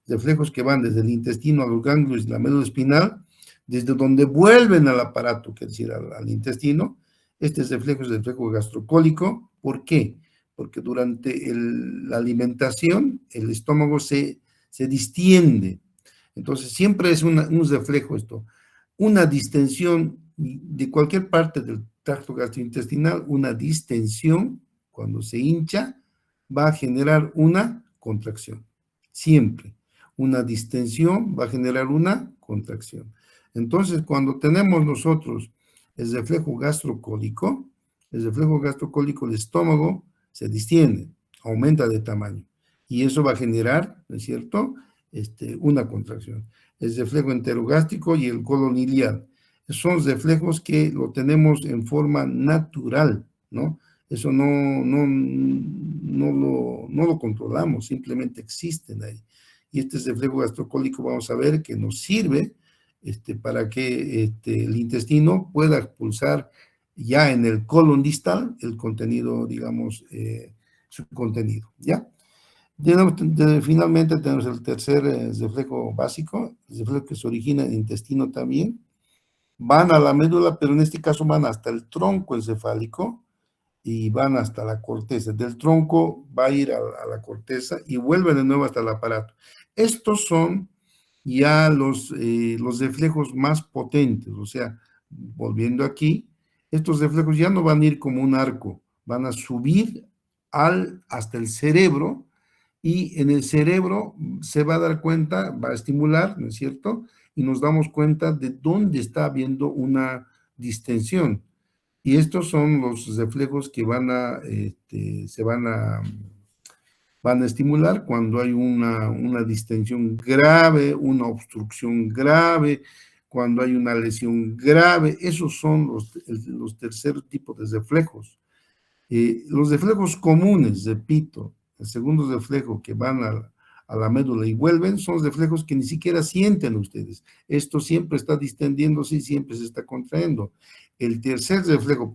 Reflejos que van desde el intestino a los ganglios y la médula espinal, desde donde vuelven al aparato, que es decir, al intestino. Este reflejo es el reflejo gastrocólico. ¿Por qué? Porque durante la alimentación el estómago se distiende. Entonces, siempre es un reflejo esto. Una distensión de cualquier parte del tracto gastrointestinal, una distensión, cuando se hincha, va a generar una contracción. Siempre. Una distensión va a generar una contracción. Entonces, cuando tenemos nosotros el reflejo gastrocólico, el estómago se distiende, aumenta de tamaño. Y eso va a generar, ¿no es cierto?, una contracción. El reflejo enterogástrico y el colon iliar. Son reflejos que lo tenemos en forma natural, ¿no? Eso no lo controlamos, simplemente existen ahí. Y este reflejo gastrocólico vamos a ver que nos sirve para que el intestino pueda expulsar ya en el colon distal el contenido, digamos, su contenido, ¿ya? Finalmente tenemos el tercer reflejo básico, el reflejo que se origina en el intestino también. Van a la médula, pero en este caso van hasta el tronco encefálico y van hasta la corteza. Del tronco va a ir a la corteza y vuelve de nuevo hasta el aparato. Estos son ya los reflejos más potentes, o sea, volviendo aquí, estos reflejos ya no van a ir como un arco, van a subir hasta el cerebro, y en el cerebro se va a dar cuenta, va a estimular, ¿no es cierto?, y nos damos cuenta de dónde está habiendo una distensión. Y estos son los reflejos que van a estimular cuando hay una distensión grave, una obstrucción grave, cuando hay una lesión grave. Esos son los terceros tipos de reflejos. Los reflejos comunes, repito, el segundo reflejo que van a la médula y vuelven, son reflejos que ni siquiera sienten ustedes. Esto siempre está distendiéndose y siempre se está contrayendo. El tercer reflejo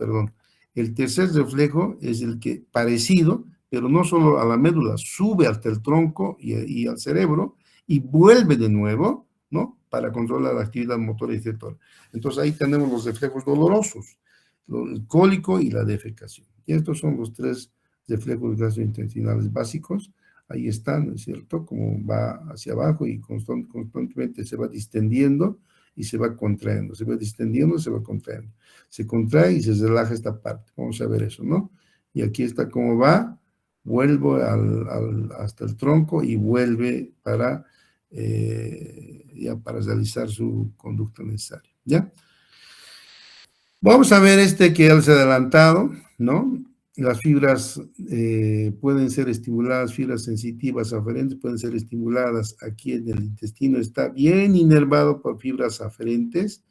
es el que parecido, pero no solo a la médula, sube hasta el tronco y al cerebro y vuelve de nuevo, ¿no? Para controlar la actividad motora y receptora. Entonces ahí tenemos los reflejos dolorosos, el cólico y la defecación. Y estos son los tres reflejos gastrointestinales básicos. Ahí están, ¿no es cierto? Como va hacia abajo y constantemente se va distendiendo y se va contrayendo. Se va distendiendo y se va contrayendo. Se contrae y se relaja esta parte. Vamos a ver eso, ¿no? Y aquí está cómo va. Vuelvo hasta el tronco y vuelve para, ya para realizar su conducta necesaria, ¿ya? Vamos a ver este que ya les he adelantado, ¿no? Las fibras pueden ser estimuladas, fibras sensitivas aferentes pueden ser estimuladas aquí en el intestino, está bien inervado por fibras aferentes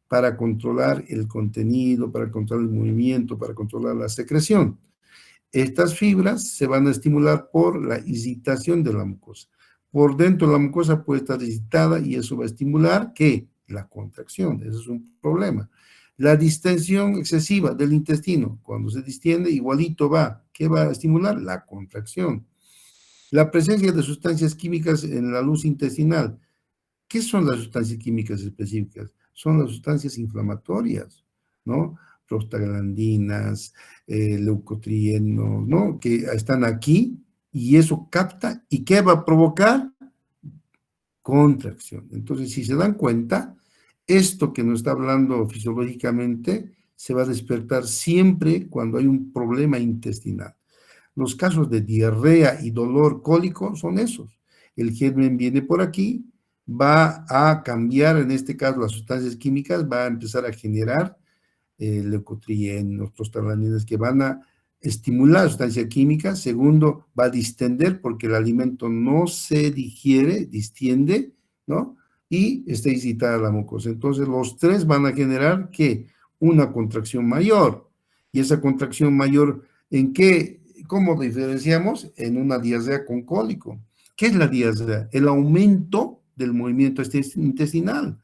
para controlar el contenido, para controlar el movimiento, para controlar la secreción. Estas fibras se van a estimular por la excitación de la mucosa. Por dentro de la mucosa puede estar excitada y eso va a estimular, ¿qué? La contracción, ese es un problema. La distensión excesiva del intestino, cuando se distiende, igualito va. ¿Qué va a estimular? La contracción. La presencia de sustancias químicas en la luz intestinal. ¿Qué son las sustancias químicas específicas? Son las sustancias inflamatorias, ¿no? Prostaglandinas, leucotrienos, ¿no? Que están aquí y eso capta. ¿Y qué va a provocar? Contracción. Entonces, si se dan cuenta, esto que nos está hablando fisiológicamente se va a despertar siempre cuando hay un problema intestinal. Los casos de diarrea y dolor cólico son esos. El germen viene por aquí, va a cambiar, en este caso, las sustancias químicas, va a empezar a generar leucotrienos, prostaglandinas, que van a estimular la sustancia química. Segundo, va a distender porque el alimento no se digiere, distiende, ¿no? Y está excitada la mucosa. Entonces, los tres van a generar, ¿qué? Una contracción mayor. Y esa contracción mayor, ¿en qué? ¿Cómo diferenciamos? En una diarrea con cólico. ¿Qué es la diarrea? El aumento del movimiento intestinal.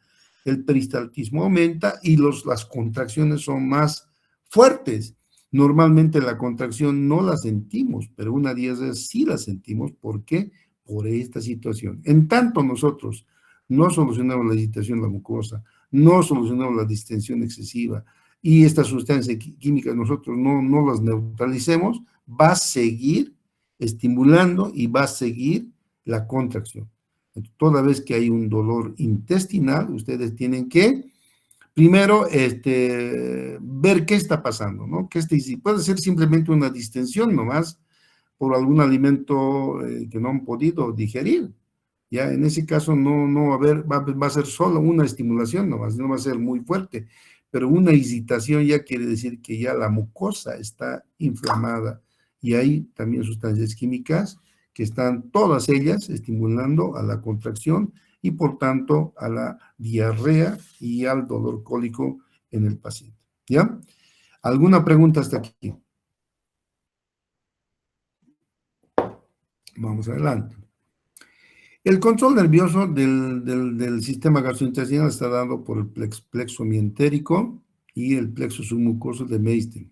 El peristaltismo aumenta y las contracciones son más fuertes. Normalmente la contracción no la sentimos, pero una diarrea sí la sentimos. ¿Por qué? Por esta situación. En tanto nosotros no solucionamos la irritación de la mucosa, no solucionamos la distensión excesiva y estas sustancias químicas nosotros no las neutralicemos, va a seguir estimulando y va a seguir la contracción. Toda vez que hay un dolor intestinal, ustedes tienen que primero ver qué está pasando, ¿no? Puede ser simplemente una distensión nomás por algún alimento que no han podido digerir. Ya en ese caso no va a haber, va a ser solo una estimulación nomás, no va a ser muy fuerte, pero una excitación ya quiere decir que ya la mucosa está inflamada y hay también sustancias químicas que están todas ellas estimulando a la contracción y por tanto a la diarrea y al dolor cólico en el paciente. ¿Ya? ¿Alguna pregunta hasta aquí? Vamos adelante. El control nervioso del sistema gastrointestinal está dado por el plexo mientérico y el plexo submucoso de Meissner.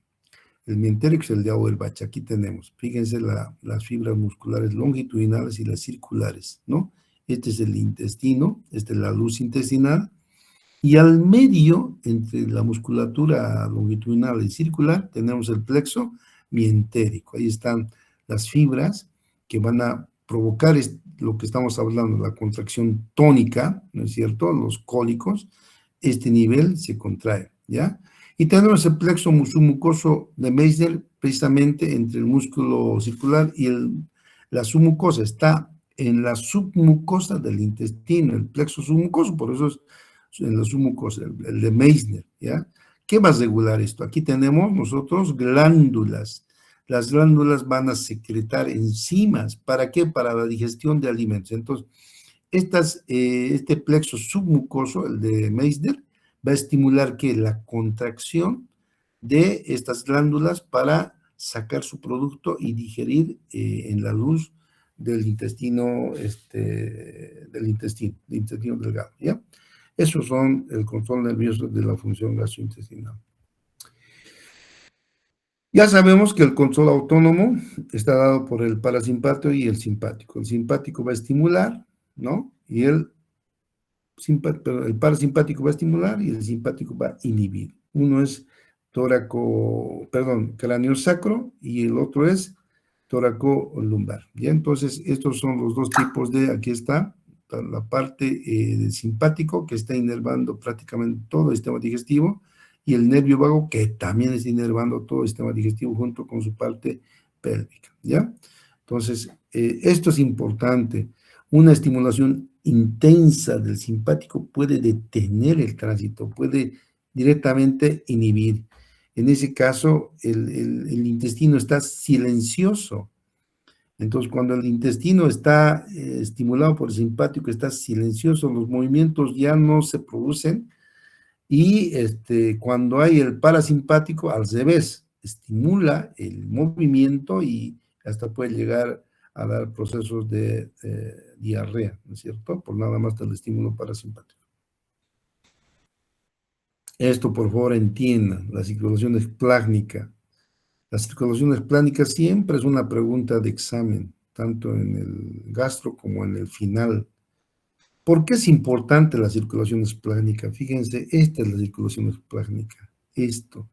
El mientérico es el de Auerbach, aquí tenemos. Fíjense las fibras musculares longitudinales y las circulares, ¿no? Este es el intestino, esta es la luz intestinal, y al medio, entre la musculatura longitudinal y circular, tenemos el plexo mientérico. Ahí están las fibras que van a provocar lo que estamos hablando, la contracción tónica, ¿no es cierto? Los cólicos, este nivel se contrae, ¿ya? Y tenemos el plexo submucoso de Meissner, precisamente entre el músculo circular y la submucosa. Está en la submucosa del intestino, el plexo submucoso, por eso es en la submucosa, el de Meissner, ¿ya? ¿Qué va a regular esto? Aquí tenemos nosotros glándulas. Las glándulas van a secretar enzimas. ¿Para qué? Para la digestión de alimentos. Entonces, este plexo submucoso, el de Meissner, va a estimular que la contracción de estas glándulas para sacar su producto y digerir en la luz del intestino, del intestino delgado, ¿ya? Esos son el control nervioso de la función gastrointestinal. Ya sabemos que el control autónomo está dado por el parasimpático y el simpático. El simpático va a estimular, ¿no? Y el parasimpático va a estimular y el simpático va a inhibir. Uno es cráneo-sacro y el otro es tóraco-lumbar. ¿Ya? Entonces, estos son los dos tipos aquí está, la parte del simpático que está inervando prácticamente todo el sistema digestivo y el nervio vago que también está inervando todo el sistema digestivo junto con su parte pélvica. ¿Ya? Entonces, esto es importante. Una estimulación intensa del simpático puede detener el tránsito, puede directamente inhibir. En ese caso, el intestino está silencioso. Entonces, cuando el intestino está estimulado por el simpático, está silencioso, los movimientos ya no se producen. Y cuando hay el parasimpático, al revés, estimula el movimiento y hasta puede llegar a dar procesos de diarrea, ¿no es cierto? Por nada más del estímulo parasimpático. Esto, por favor, entiendan, la circulación esplácnica. La circulación esplácnica siempre es una pregunta de examen, tanto en el gastro como en el final. ¿Por qué es importante la circulación esplácnica? Fíjense, esta es la circulación esplácnica. Esto.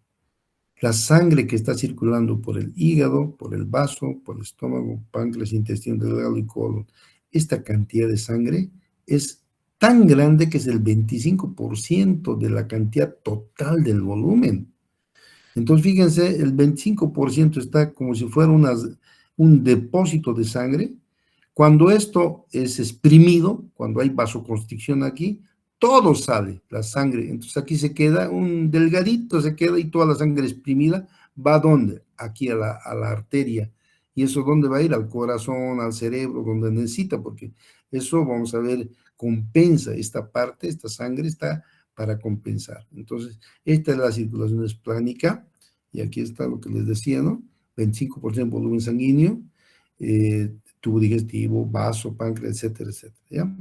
La sangre que está circulando por el hígado, por el vaso, por el estómago, páncreas, intestino delgado y colon. Esta cantidad de sangre es tan grande que es el 25% de la cantidad total del volumen. Entonces, fíjense, el 25% está como si fuera un depósito de sangre. Cuando esto es exprimido, cuando hay vasoconstricción aquí, todo sale, la sangre. Entonces aquí se queda un delgadito, se queda y toda la sangre exprimida va ¿a dónde? Aquí a la arteria. ¿Y eso dónde va a ir? Al corazón, al cerebro, donde necesita, porque eso, vamos a ver, compensa esta parte, esta sangre está para compensar. Entonces, esta es la circulación esplánica, y aquí está lo que les decía, ¿no? 25% volumen sanguíneo, tubo digestivo, vaso, páncreas, etcétera, etcétera, ¿ya?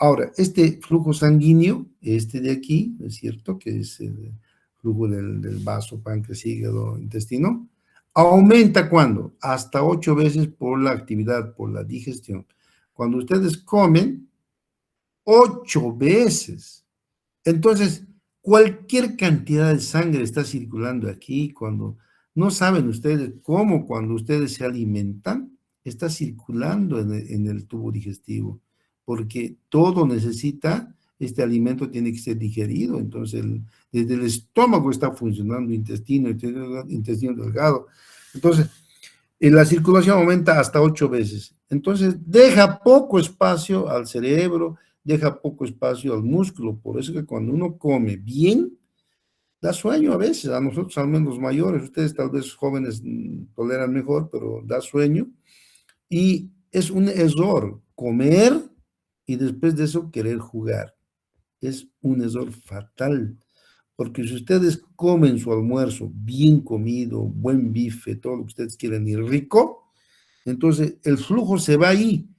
Ahora, este flujo sanguíneo, este de aquí, ¿no es cierto? Que es el flujo del vaso, páncreas, hígado, intestino, aumenta ¿cuándo? Hasta 8 veces por la actividad, por la digestión. Cuando ustedes comen, 8 veces. Entonces, cualquier cantidad de sangre está circulando aquí, cuando no saben ustedes cómo cuando ustedes se alimentan, está circulando en el tubo digestivo, porque todo necesita, este alimento tiene que ser digerido, entonces desde el estómago está funcionando intestino delgado. Entonces, la circulación aumenta hasta 8 veces. Entonces, deja poco espacio al cerebro, deja poco espacio al músculo. Por eso que cuando uno come bien, da sueño a veces, a nosotros, al menos los mayores, ustedes tal vez jóvenes toleran mejor, pero da sueño. Y es un error comer y después de eso querer jugar. Es un error fatal. Porque si ustedes comen su almuerzo bien comido, buen bife, todo lo que ustedes quieran y rico, entonces el flujo se va ahí.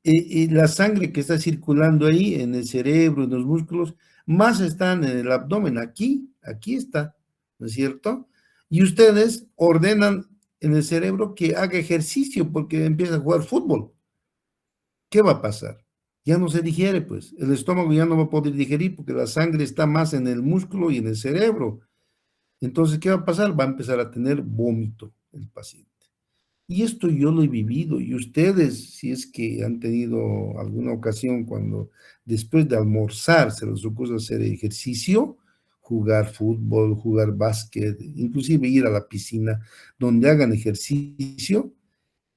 Y la sangre que está circulando ahí en el cerebro, en los músculos, más están en el abdomen, aquí está, ¿no es cierto? Y ustedes ordenan en el cerebro que haga ejercicio porque empieza a jugar fútbol. ¿Qué va a pasar? Ya no se digiere, pues. El estómago ya no va a poder digerir porque la sangre está más en el músculo y en el cerebro. Entonces, ¿qué va a pasar? Va a empezar a tener vómito el paciente. Y esto yo lo he vivido, y ustedes, si es que han tenido alguna ocasión cuando después de almorzar se les ocurre hacer ejercicio, jugar fútbol, jugar básquet, inclusive ir a la piscina, donde hagan ejercicio,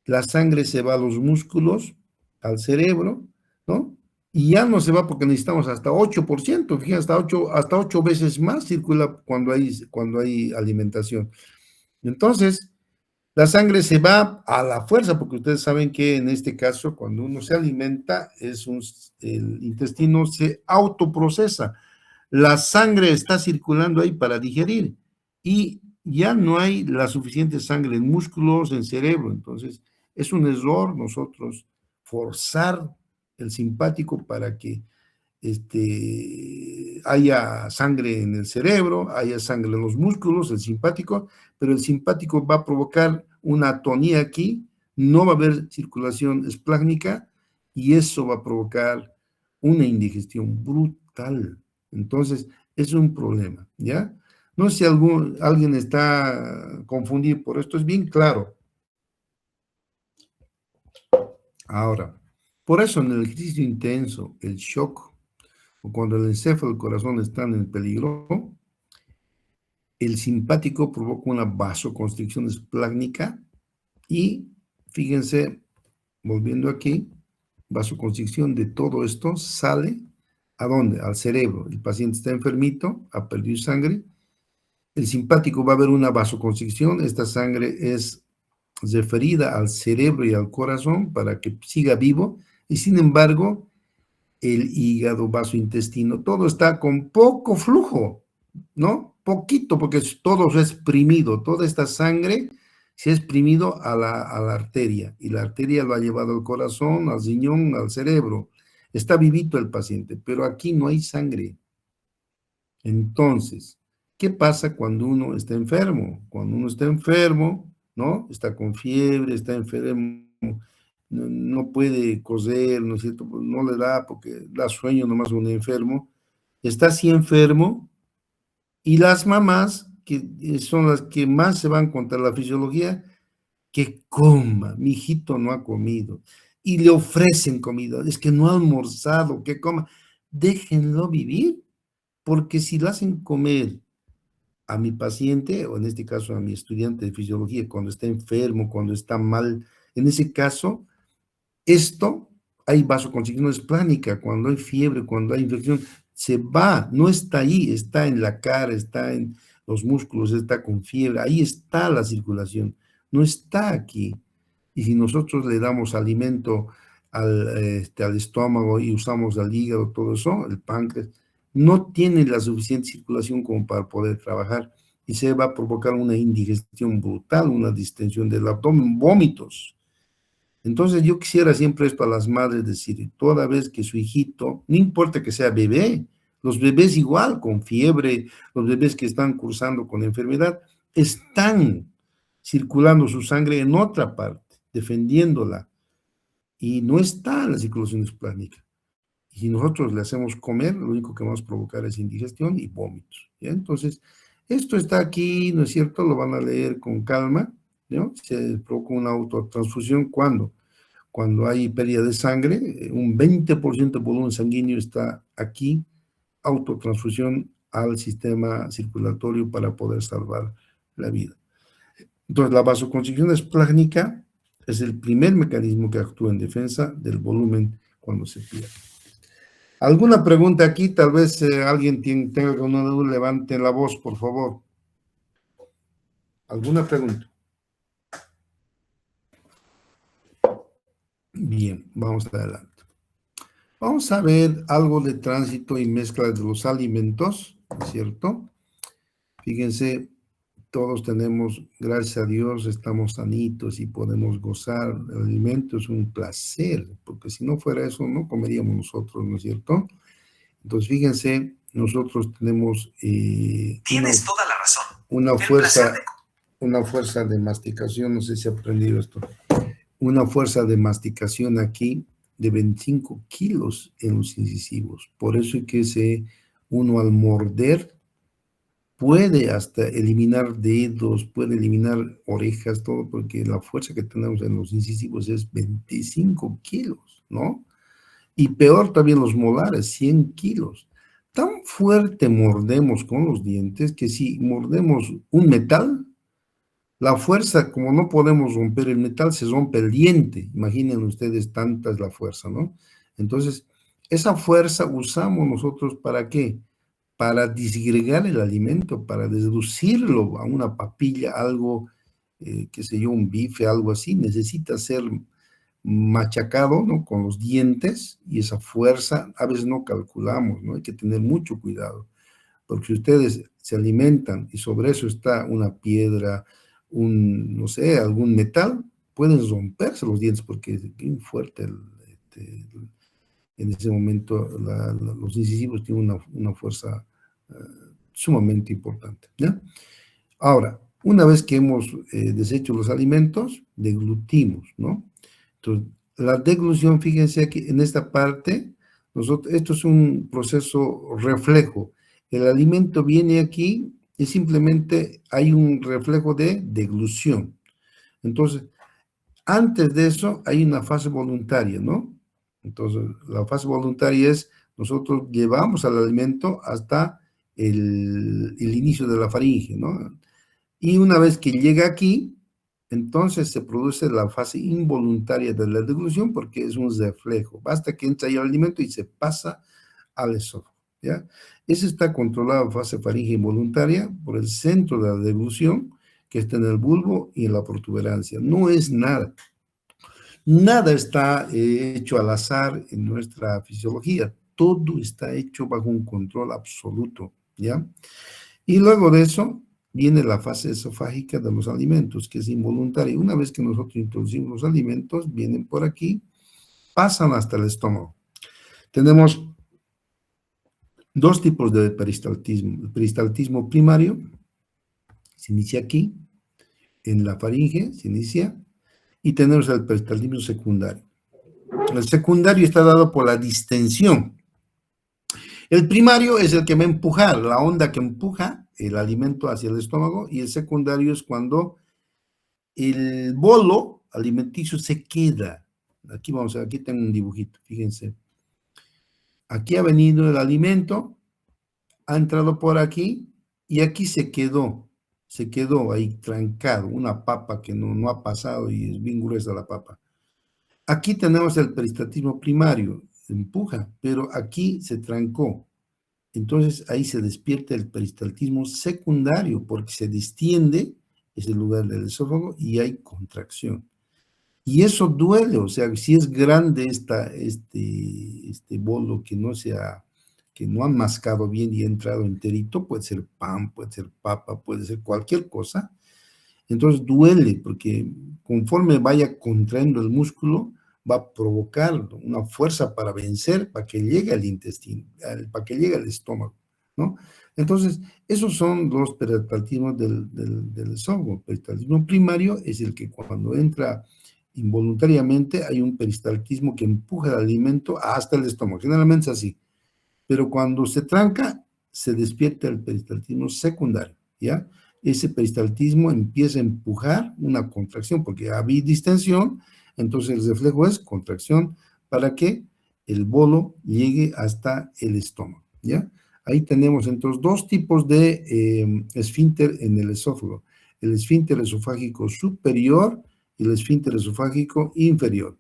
la sangre se va a los músculos, al cerebro, ¿no? Y ya no se va porque necesitamos hasta 8%, fíjense, hasta 8 veces más circula cuando hay alimentación. Entonces, la sangre se va a la fuerza, porque ustedes saben que en este caso, cuando uno se alimenta, el intestino se autoprocesa. La sangre está circulando ahí para digerir y ya no hay la suficiente sangre en músculos, en cerebro. Entonces, es un error nosotros forzar el simpático para que haya sangre en el cerebro, haya sangre en los músculos, el simpático, pero el simpático va a provocar una atonía aquí, no va a haber circulación esplácnica y eso va a provocar una indigestión brutal. Entonces, es un problema, ¿ya? No sé si alguien está confundido por esto, es bien claro. Ahora, por eso en el ejercicio intenso, el shock, o cuando el encéfalo y el corazón están en peligro, el simpático provoca una vasoconstricción esplácnica y, fíjense, volviendo aquí, vasoconstricción de todo esto sale, ¿a dónde? Al cerebro. El paciente está enfermito, ha perdido sangre, el simpático va a haber una vasoconstricción, esta sangre es referida al cerebro y al corazón para que siga vivo, y sin embargo, el hígado, vaso intestino, todo está con poco flujo, ¿no? Poquito, porque todo es exprimido, toda esta sangre se ha exprimido a la arteria, y la arteria lo ha llevado al corazón, al riñón, al cerebro. Está vivito el paciente, pero aquí no hay sangre. Entonces, ¿qué pasa cuando uno está enfermo? Cuando uno está enfermo, ¿no? Está con fiebre, está enfermo, no puede coser, ¿no es cierto? Pues no le da porque da sueño nomás un enfermo. Está así enfermo y las mamás, que son las que más se van contra la fisiología, que coma, mi hijito no ha comido. Y le ofrecen comida, es que no ha almorzado, que coma. Déjenlo vivir, porque si le hacen comer a mi paciente, o en este caso a mi estudiante de fisiología, cuando está enfermo, cuando está mal, en ese caso, esto, hay vasoconstricción esplánica, cuando hay fiebre, cuando hay infección, se va, no está ahí, está en la cara, está en los músculos, está con fiebre, ahí está la circulación, no está aquí. Y si nosotros le damos alimento al estómago y usamos al hígado, todo eso, el páncreas, no tiene la suficiente circulación como para poder trabajar y se va a provocar una indigestión brutal, una distensión del abdomen, vómitos. Entonces yo quisiera siempre esto a las madres decir, toda vez que su hijito, no importa que sea bebé, los bebés igual con fiebre, los bebés que están cursando con enfermedad, están circulando su sangre en otra parte, defendiéndola, y no está en la circulación esplánica. Y si nosotros le hacemos comer, lo único que vamos a provocar es indigestión y vómitos, ¿ya? Entonces, esto está aquí, ¿no es cierto? Lo van a leer con calma, ¿no? Se provoca una autotransfusión cuando hay pérdida de sangre, un 20% del volumen sanguíneo está aquí, autotransfusión al sistema circulatorio para poder salvar la vida. Entonces, la vasoconstricción esplácnica es el primer mecanismo que actúa en defensa del volumen cuando se pierde. ¿Alguna pregunta aquí? Tal vez alguien tenga alguna duda, levante la voz, por favor. ¿Alguna pregunta? Bien, vamos adelante. Vamos a ver algo de tránsito y mezcla de los alimentos, ¿no es cierto? Fíjense, todos tenemos, gracias a Dios, estamos sanitos y podemos gozar del alimento, es un placer, porque si no fuera eso, no comeríamos nosotros, ¿no es cierto? Entonces, fíjense, nosotros tenemos Tienes toda la razón. una fuerza de masticación, no sé si ha aprendido esto, una fuerza de masticación aquí de 25 kilos en los incisivos. Por eso es que uno al morder puede hasta eliminar dedos, puede eliminar orejas, todo, porque la fuerza que tenemos en los incisivos es 25 kilos, ¿no? Y peor también los molares, 100 kilos. Tan fuerte mordemos con los dientes que si mordemos un metal, la fuerza, como no podemos romper el metal, se rompe el diente. Imaginen ustedes, tanta es la fuerza, ¿no? Entonces, esa fuerza usamos nosotros ¿para qué? Para disgregar el alimento, para deducirlo a una papilla, algo, qué sé yo, un bife, algo así, necesita ser machacado, ¿no? Con los dientes, y esa fuerza a veces no calculamos, ¿no? Hay que tener mucho cuidado, porque si ustedes se alimentan y sobre eso está una piedra, no sé, algún metal, pueden romperse los dientes porque es bien fuerte en ese momento los incisivos tienen una fuerza sumamente importante, ¿ya? Ahora, una vez que hemos deshecho los alimentos, deglutimos, ¿no? Entonces, la deglución, fíjense aquí en esta parte, esto es un proceso reflejo. El alimento viene aquí y simplemente hay un reflejo de deglución. Entonces, antes de eso hay una fase voluntaria, ¿no? Entonces, la fase voluntaria es nosotros llevamos al alimento hasta el inicio de la faringe, ¿no? Y una vez que llega aquí, entonces se produce la fase involuntaria de la deglución porque es un reflejo. Basta que entra ahí el alimento y se pasa al esófago, ¿ya? Eso está controlado, fase faringe involuntaria, por el centro de la deglución, que está en el bulbo y en la protuberancia. No es nada. Nada está hecho al azar en nuestra fisiología. Todo está hecho bajo un control absoluto, ¿ya? Y luego de eso viene la fase esofágica de los alimentos, que es involuntaria. Una vez que nosotros introducimos los alimentos, vienen por aquí, pasan hasta el estómago. Tenemos dos tipos de peristaltismo. El peristaltismo primario se inicia aquí, en la faringe se inicia, y tenemos el peristaltismo secundario. El secundario está dado por la distensión. El primario es el que va a empujar, la onda que empuja el alimento hacia el estómago, y el secundario es cuando el bolo alimenticio se queda. Aquí vamos a ver, aquí tengo un dibujito, fíjense. Aquí ha venido el alimento, ha entrado por aquí, y aquí se quedó ahí trancado, una papa que no ha pasado y es bien gruesa la papa. Aquí tenemos el peristaltismo primario, empuja, pero aquí se trancó. Entonces ahí se despierta el peristaltismo secundario porque se distiende ese lugar del esófago y hay contracción. Y eso duele, o sea, si es grande este bolo que no han mascado bien y ha entrado enterito, puede ser pan, puede ser papa, puede ser cualquier cosa. Entonces duele porque conforme vaya contrayendo el músculo, va a provocar una fuerza para vencer, para que llegue al intestino, para que llegue al estómago, ¿no? Entonces, esos son los peristaltismos del esófago. El peristaltismo primario es el que cuando entra involuntariamente hay un peristaltismo que empuja el alimento hasta el estómago. Generalmente es así. Pero cuando se tranca, se despierta el peristaltismo secundario, ¿ya? Ese peristaltismo empieza a empujar una contracción, porque había distensión, entonces el reflejo es contracción para que el bolo llegue hasta el estómago, ¿ya? Ahí tenemos entonces dos tipos de esfínter en el esófago. El esfínter esofágico superior y el esfínter esofágico inferior.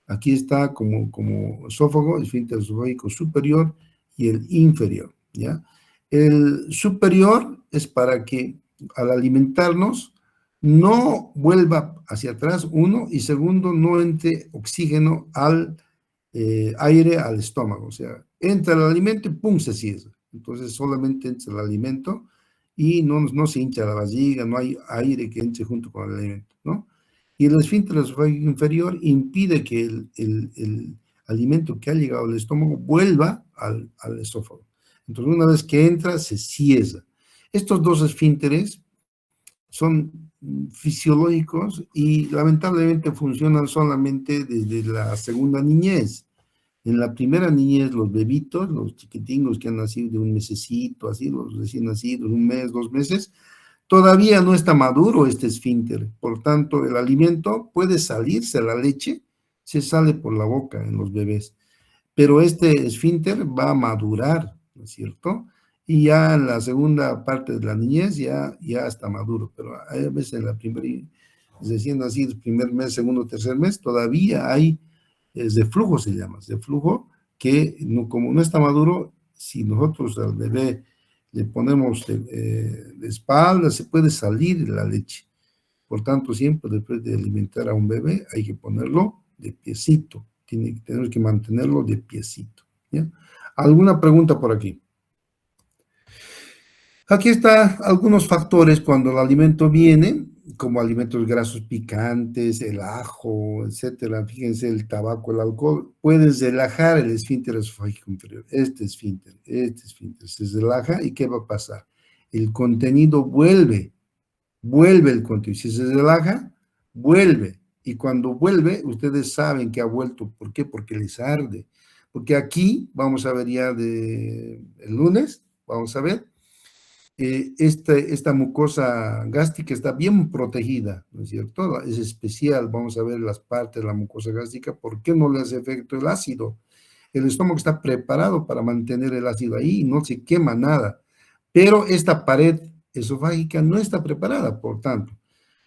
Aquí está como esófago, esfínter esofágico superior y el inferior, ¿ya? El superior es para que al alimentarnos no vuelva hacia atrás, uno, y segundo, no entre oxígeno al aire al estómago, o sea, entra el alimento y pum, se cierra. Entonces solamente entra el alimento y no se hincha la vejiga, no hay aire que entre junto con el alimento, ¿no? Y el esfínter esofágico inferior impide que el alimento que ha llegado al estómago vuelva al esófago. Entonces, una vez que entra, se cierra. Estos dos esfínteres son fisiológicos y lamentablemente funcionan solamente desde la segunda niñez. En la primera niñez, los bebitos, los chiquitingos que han nacido de un mesecito, así, los recién nacidos, un mes, 2 meses, todavía no está maduro este esfínter. Por tanto, el alimento puede salirse, la leche se sale por la boca en los bebés. Pero este esfínter va a madurar, ¿no es cierto? Y ya en la segunda parte de la niñez ya está maduro, pero a veces en la primera, recién nacidos, primer mes, segundo, tercer mes, todavía hay reflujo, se llama, reflujo, que como no está maduro, si nosotros al bebé le ponemos de espalda, se puede salir la leche. Por tanto, siempre después de alimentar a un bebé hay que ponerlo de piecito. Tenemos que mantenerlo de piecito, ¿ya? ¿Alguna pregunta por aquí? Aquí están algunos factores cuando el alimento viene. como alimentos grasos picantes, el ajo, etcétera. Fíjense, el tabaco, el alcohol, pueden relajar el esfínter esofágico inferior. Este esfínter se relaja, ¿y qué va a pasar? El contenido vuelve el contenido. Si se relaja, vuelve. Y cuando vuelve, ustedes saben que ha vuelto. ¿Por qué? Porque les arde. Porque aquí, vamos a ver ya el lunes, vamos a ver, esta mucosa gástrica está bien protegida, ¿no es cierto? Es especial, vamos a ver las partes de la mucosa gástrica. ¿Por qué no le hace efecto el ácido? El estómago está preparado para mantener el ácido ahí y no se quema nada. Pero esta pared esofágica no está preparada, por tanto.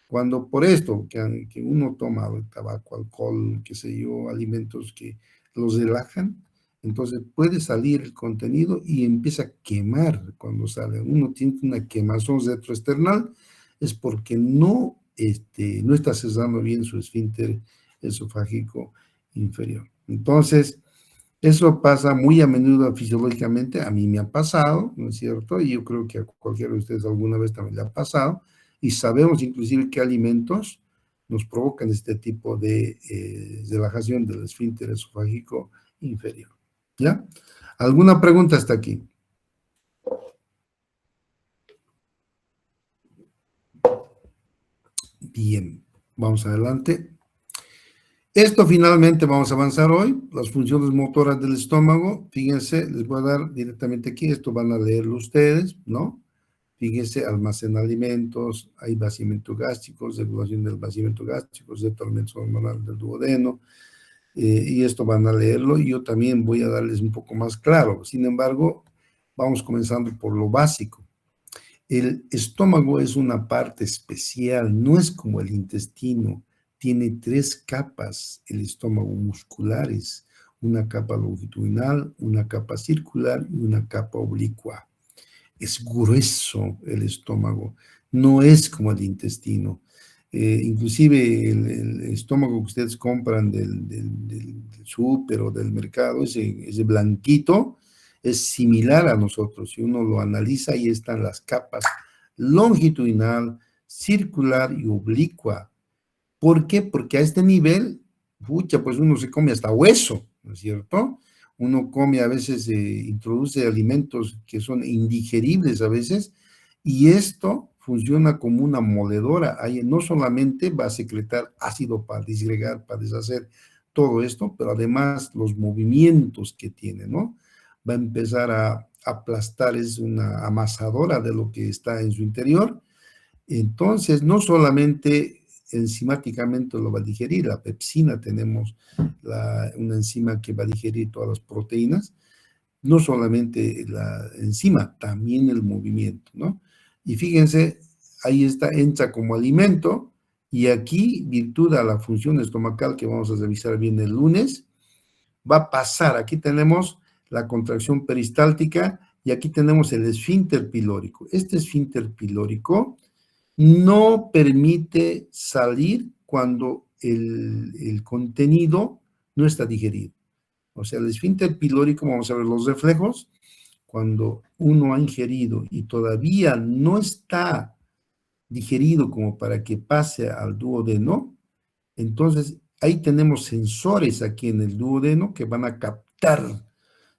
Cuando por esto, que uno toma tabaco, alcohol, qué sé yo, alimentos que los relajan, entonces puede salir el contenido y empieza a quemar cuando sale. Uno tiene una quemazón retroesternal, es porque no está cesando bien su esfínter esofágico inferior. Entonces, eso pasa muy a menudo fisiológicamente, a mí me ha pasado, ¿no es cierto? Y yo creo que a cualquiera de ustedes alguna vez también le ha pasado, y sabemos inclusive qué alimentos nos provocan este tipo de relajación del esfínter esofágico inferior. ¿Ya? ¿Alguna pregunta hasta aquí? Bien, vamos adelante. Esto finalmente vamos a avanzar hoy, las funciones motoras del estómago. Fíjense, les voy a dar directamente aquí, esto van a leerlo ustedes, ¿no? Fíjense, almacena alimentos, hay vaciamiento gástrico, regulación del vaciamiento gástrico, retroalimentación hormonal del duodeno, y esto van a leerlo, y yo también voy a darles un poco más claro. Sin embargo, vamos comenzando por lo básico. El estómago es una parte especial, no es como el intestino. Tiene 3 capas, el estómago musculares, una capa longitudinal, una capa circular y una capa oblicua. Es grueso el estómago, no es como el intestino. Inclusive el estómago que ustedes compran del súper o del mercado, ese blanquito, es similar a nosotros. Si uno lo analiza, ahí están las capas longitudinal, circular y oblicua. ¿Por qué? Porque a este nivel, pucha, pues uno se come hasta hueso, ¿no es cierto? Uno come a veces, introduce alimentos que son indigeribles a veces, y esto funciona como una moledora. Ahí no solamente va a secretar ácido para disgregar, para deshacer todo esto, pero además los movimientos que tiene, ¿no? Va a empezar a aplastar, es una amasadora de lo que está en su interior. Entonces, no solamente enzimáticamente lo va a digerir, la pepsina, tenemos una enzima que va a digerir todas las proteínas, no solamente la enzima, también el movimiento, ¿no? Y fíjense, ahí está, entra como alimento, y aquí, virtud a la función estomacal que vamos a revisar bien el lunes, va a pasar, aquí tenemos la contracción peristáltica, y aquí tenemos el esfínter pilórico. Este esfínter pilórico no permite salir cuando el contenido no está digerido. O sea, el esfínter pilórico, vamos a ver los reflejos, cuando uno ha ingerido y todavía no está digerido como para que pase al duodeno, entonces ahí tenemos sensores aquí en el duodeno que van a captar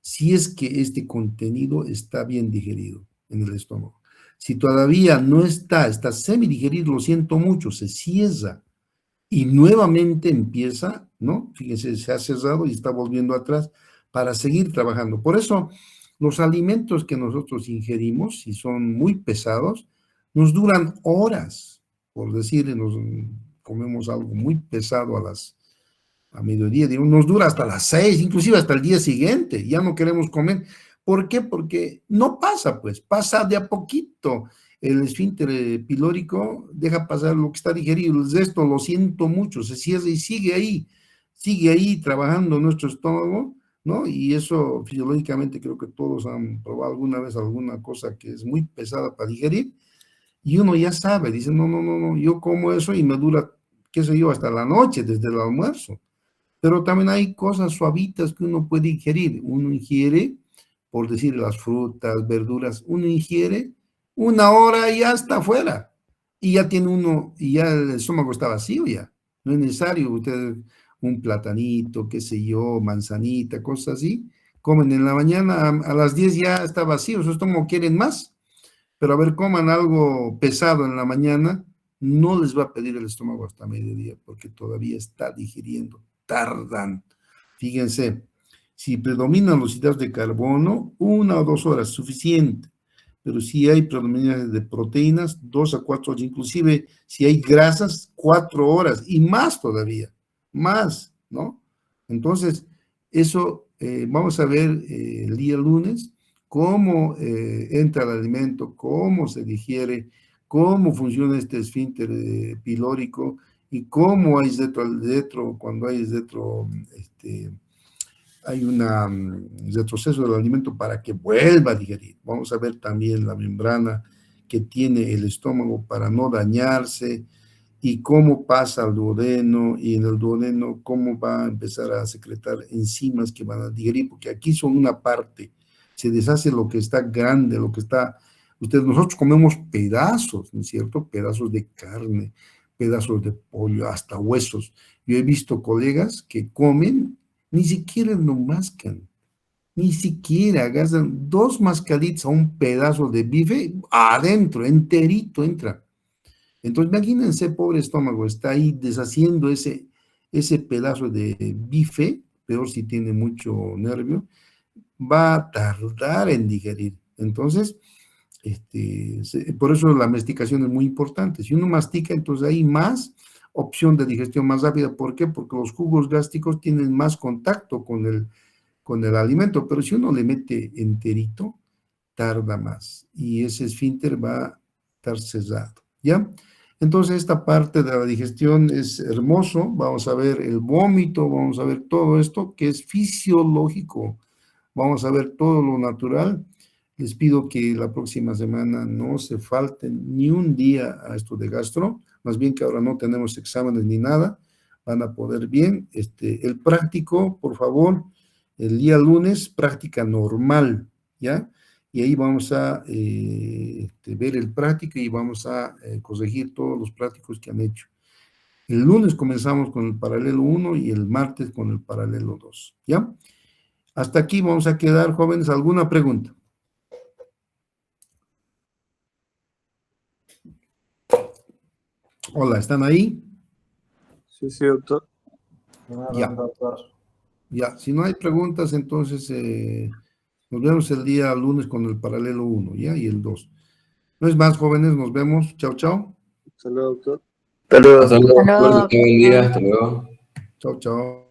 si es que este contenido está bien digerido en el estómago. Si todavía no está semidigerido, lo siento mucho, se cierra y nuevamente empieza, ¿no? Fíjense, se ha cerrado y está volviendo atrás para seguir trabajando. Por eso, los alimentos que nosotros ingerimos, si son muy pesados, nos duran horas. Por decir, nos comemos algo muy pesado a mediodía, digo, nos dura hasta las 6, inclusive hasta el día siguiente, ya no queremos comer. ¿Por qué? Porque no pasa, pues, pasa de a poquito. El esfínter pilórico deja pasar lo que está digerido, el resto, lo siento mucho, se cierra y sigue ahí trabajando nuestro estómago, ¿no? Y eso fisiológicamente creo que todos han probado alguna vez alguna cosa que es muy pesada para digerir, y uno ya sabe, dice, no, yo como eso y me dura, qué sé yo, hasta la noche, desde el almuerzo. Pero también hay cosas suavitas que uno puede ingerir. Uno ingiere, por decir, las frutas, verduras, uno ingiere 1 hora y ya está afuera. y ya tiene uno, y ya el estómago está vacío ya. No es necesario usted un platanito, qué sé yo, manzanita, cosas así. Comen en la mañana, a las 10 ya está vacío, su estómago quieren más, pero a ver, coman algo pesado en la mañana, no les va a pedir el estómago hasta mediodía, porque todavía está digiriendo, tardan. Fíjense, si predominan los hidratos de carbono, 1 o 2 horas, suficiente. Pero si hay predominancia de proteínas, 2 a 4 horas, inclusive si hay grasas, 4 horas y más todavía, más, ¿no? Entonces, eso vamos a ver el día lunes, cómo entra el alimento, cómo se digiere, cómo funciona este esfínter pilórico y cómo hay cuando hay hay un retroceso del alimento para que vuelva a digerir. Vamos a ver también la membrana que tiene el estómago para no dañarse y cómo pasa al duodeno y en el duodeno cómo va a empezar a secretar enzimas que van a digerir, porque aquí son una parte, se deshace lo que está grande, lo que está... nosotros comemos pedazos, ¿no es cierto? Pedazos de carne, pedazos de pollo, hasta huesos. Yo he visto colegas que comen, ni siquiera lo mascan, ni siquiera agarran 2 mascaditas a un pedazo de bife, adentro, enterito entra. Entonces, imagínense, pobre estómago, está ahí deshaciendo ese pedazo de bife, peor si tiene mucho nervio, va a tardar en digerir. Entonces, por eso la masticación es muy importante. Si uno mastica, entonces hay más opción de digestión más rápida. ¿Por qué? Porque los jugos gástricos tienen más contacto con el alimento, pero si uno le mete enterito, tarda más y ese esfínter va a estar cerrado, ¿ya? Entonces esta parte de la digestión es hermoso, vamos a ver el vómito, vamos a ver todo esto que es fisiológico, vamos a ver todo lo natural. Les pido que la próxima semana no se falten ni un día a esto de gastro, más bien que ahora no tenemos exámenes ni nada, van a poder bien. El práctico, por favor, el día lunes, práctica normal, ¿ya? Y ahí vamos a ver el práctico y vamos a corregir todos los prácticos que han hecho. El lunes comenzamos con el paralelo 1 y el martes con el paralelo 2, ¿ya? Hasta aquí vamos a quedar, jóvenes. ¿Alguna pregunta? Hola, ¿están ahí? Sí, doctor. Ya. Ya, si no hay preguntas, entonces nos vemos el día lunes con el paralelo 1, ¿ya? Y el 2. No es más, jóvenes, nos vemos. Chao, chao. Hasta luego, doctor. Hasta luego. Hasta luego, Hasta luego. buen día, hasta luego. Chao, chao.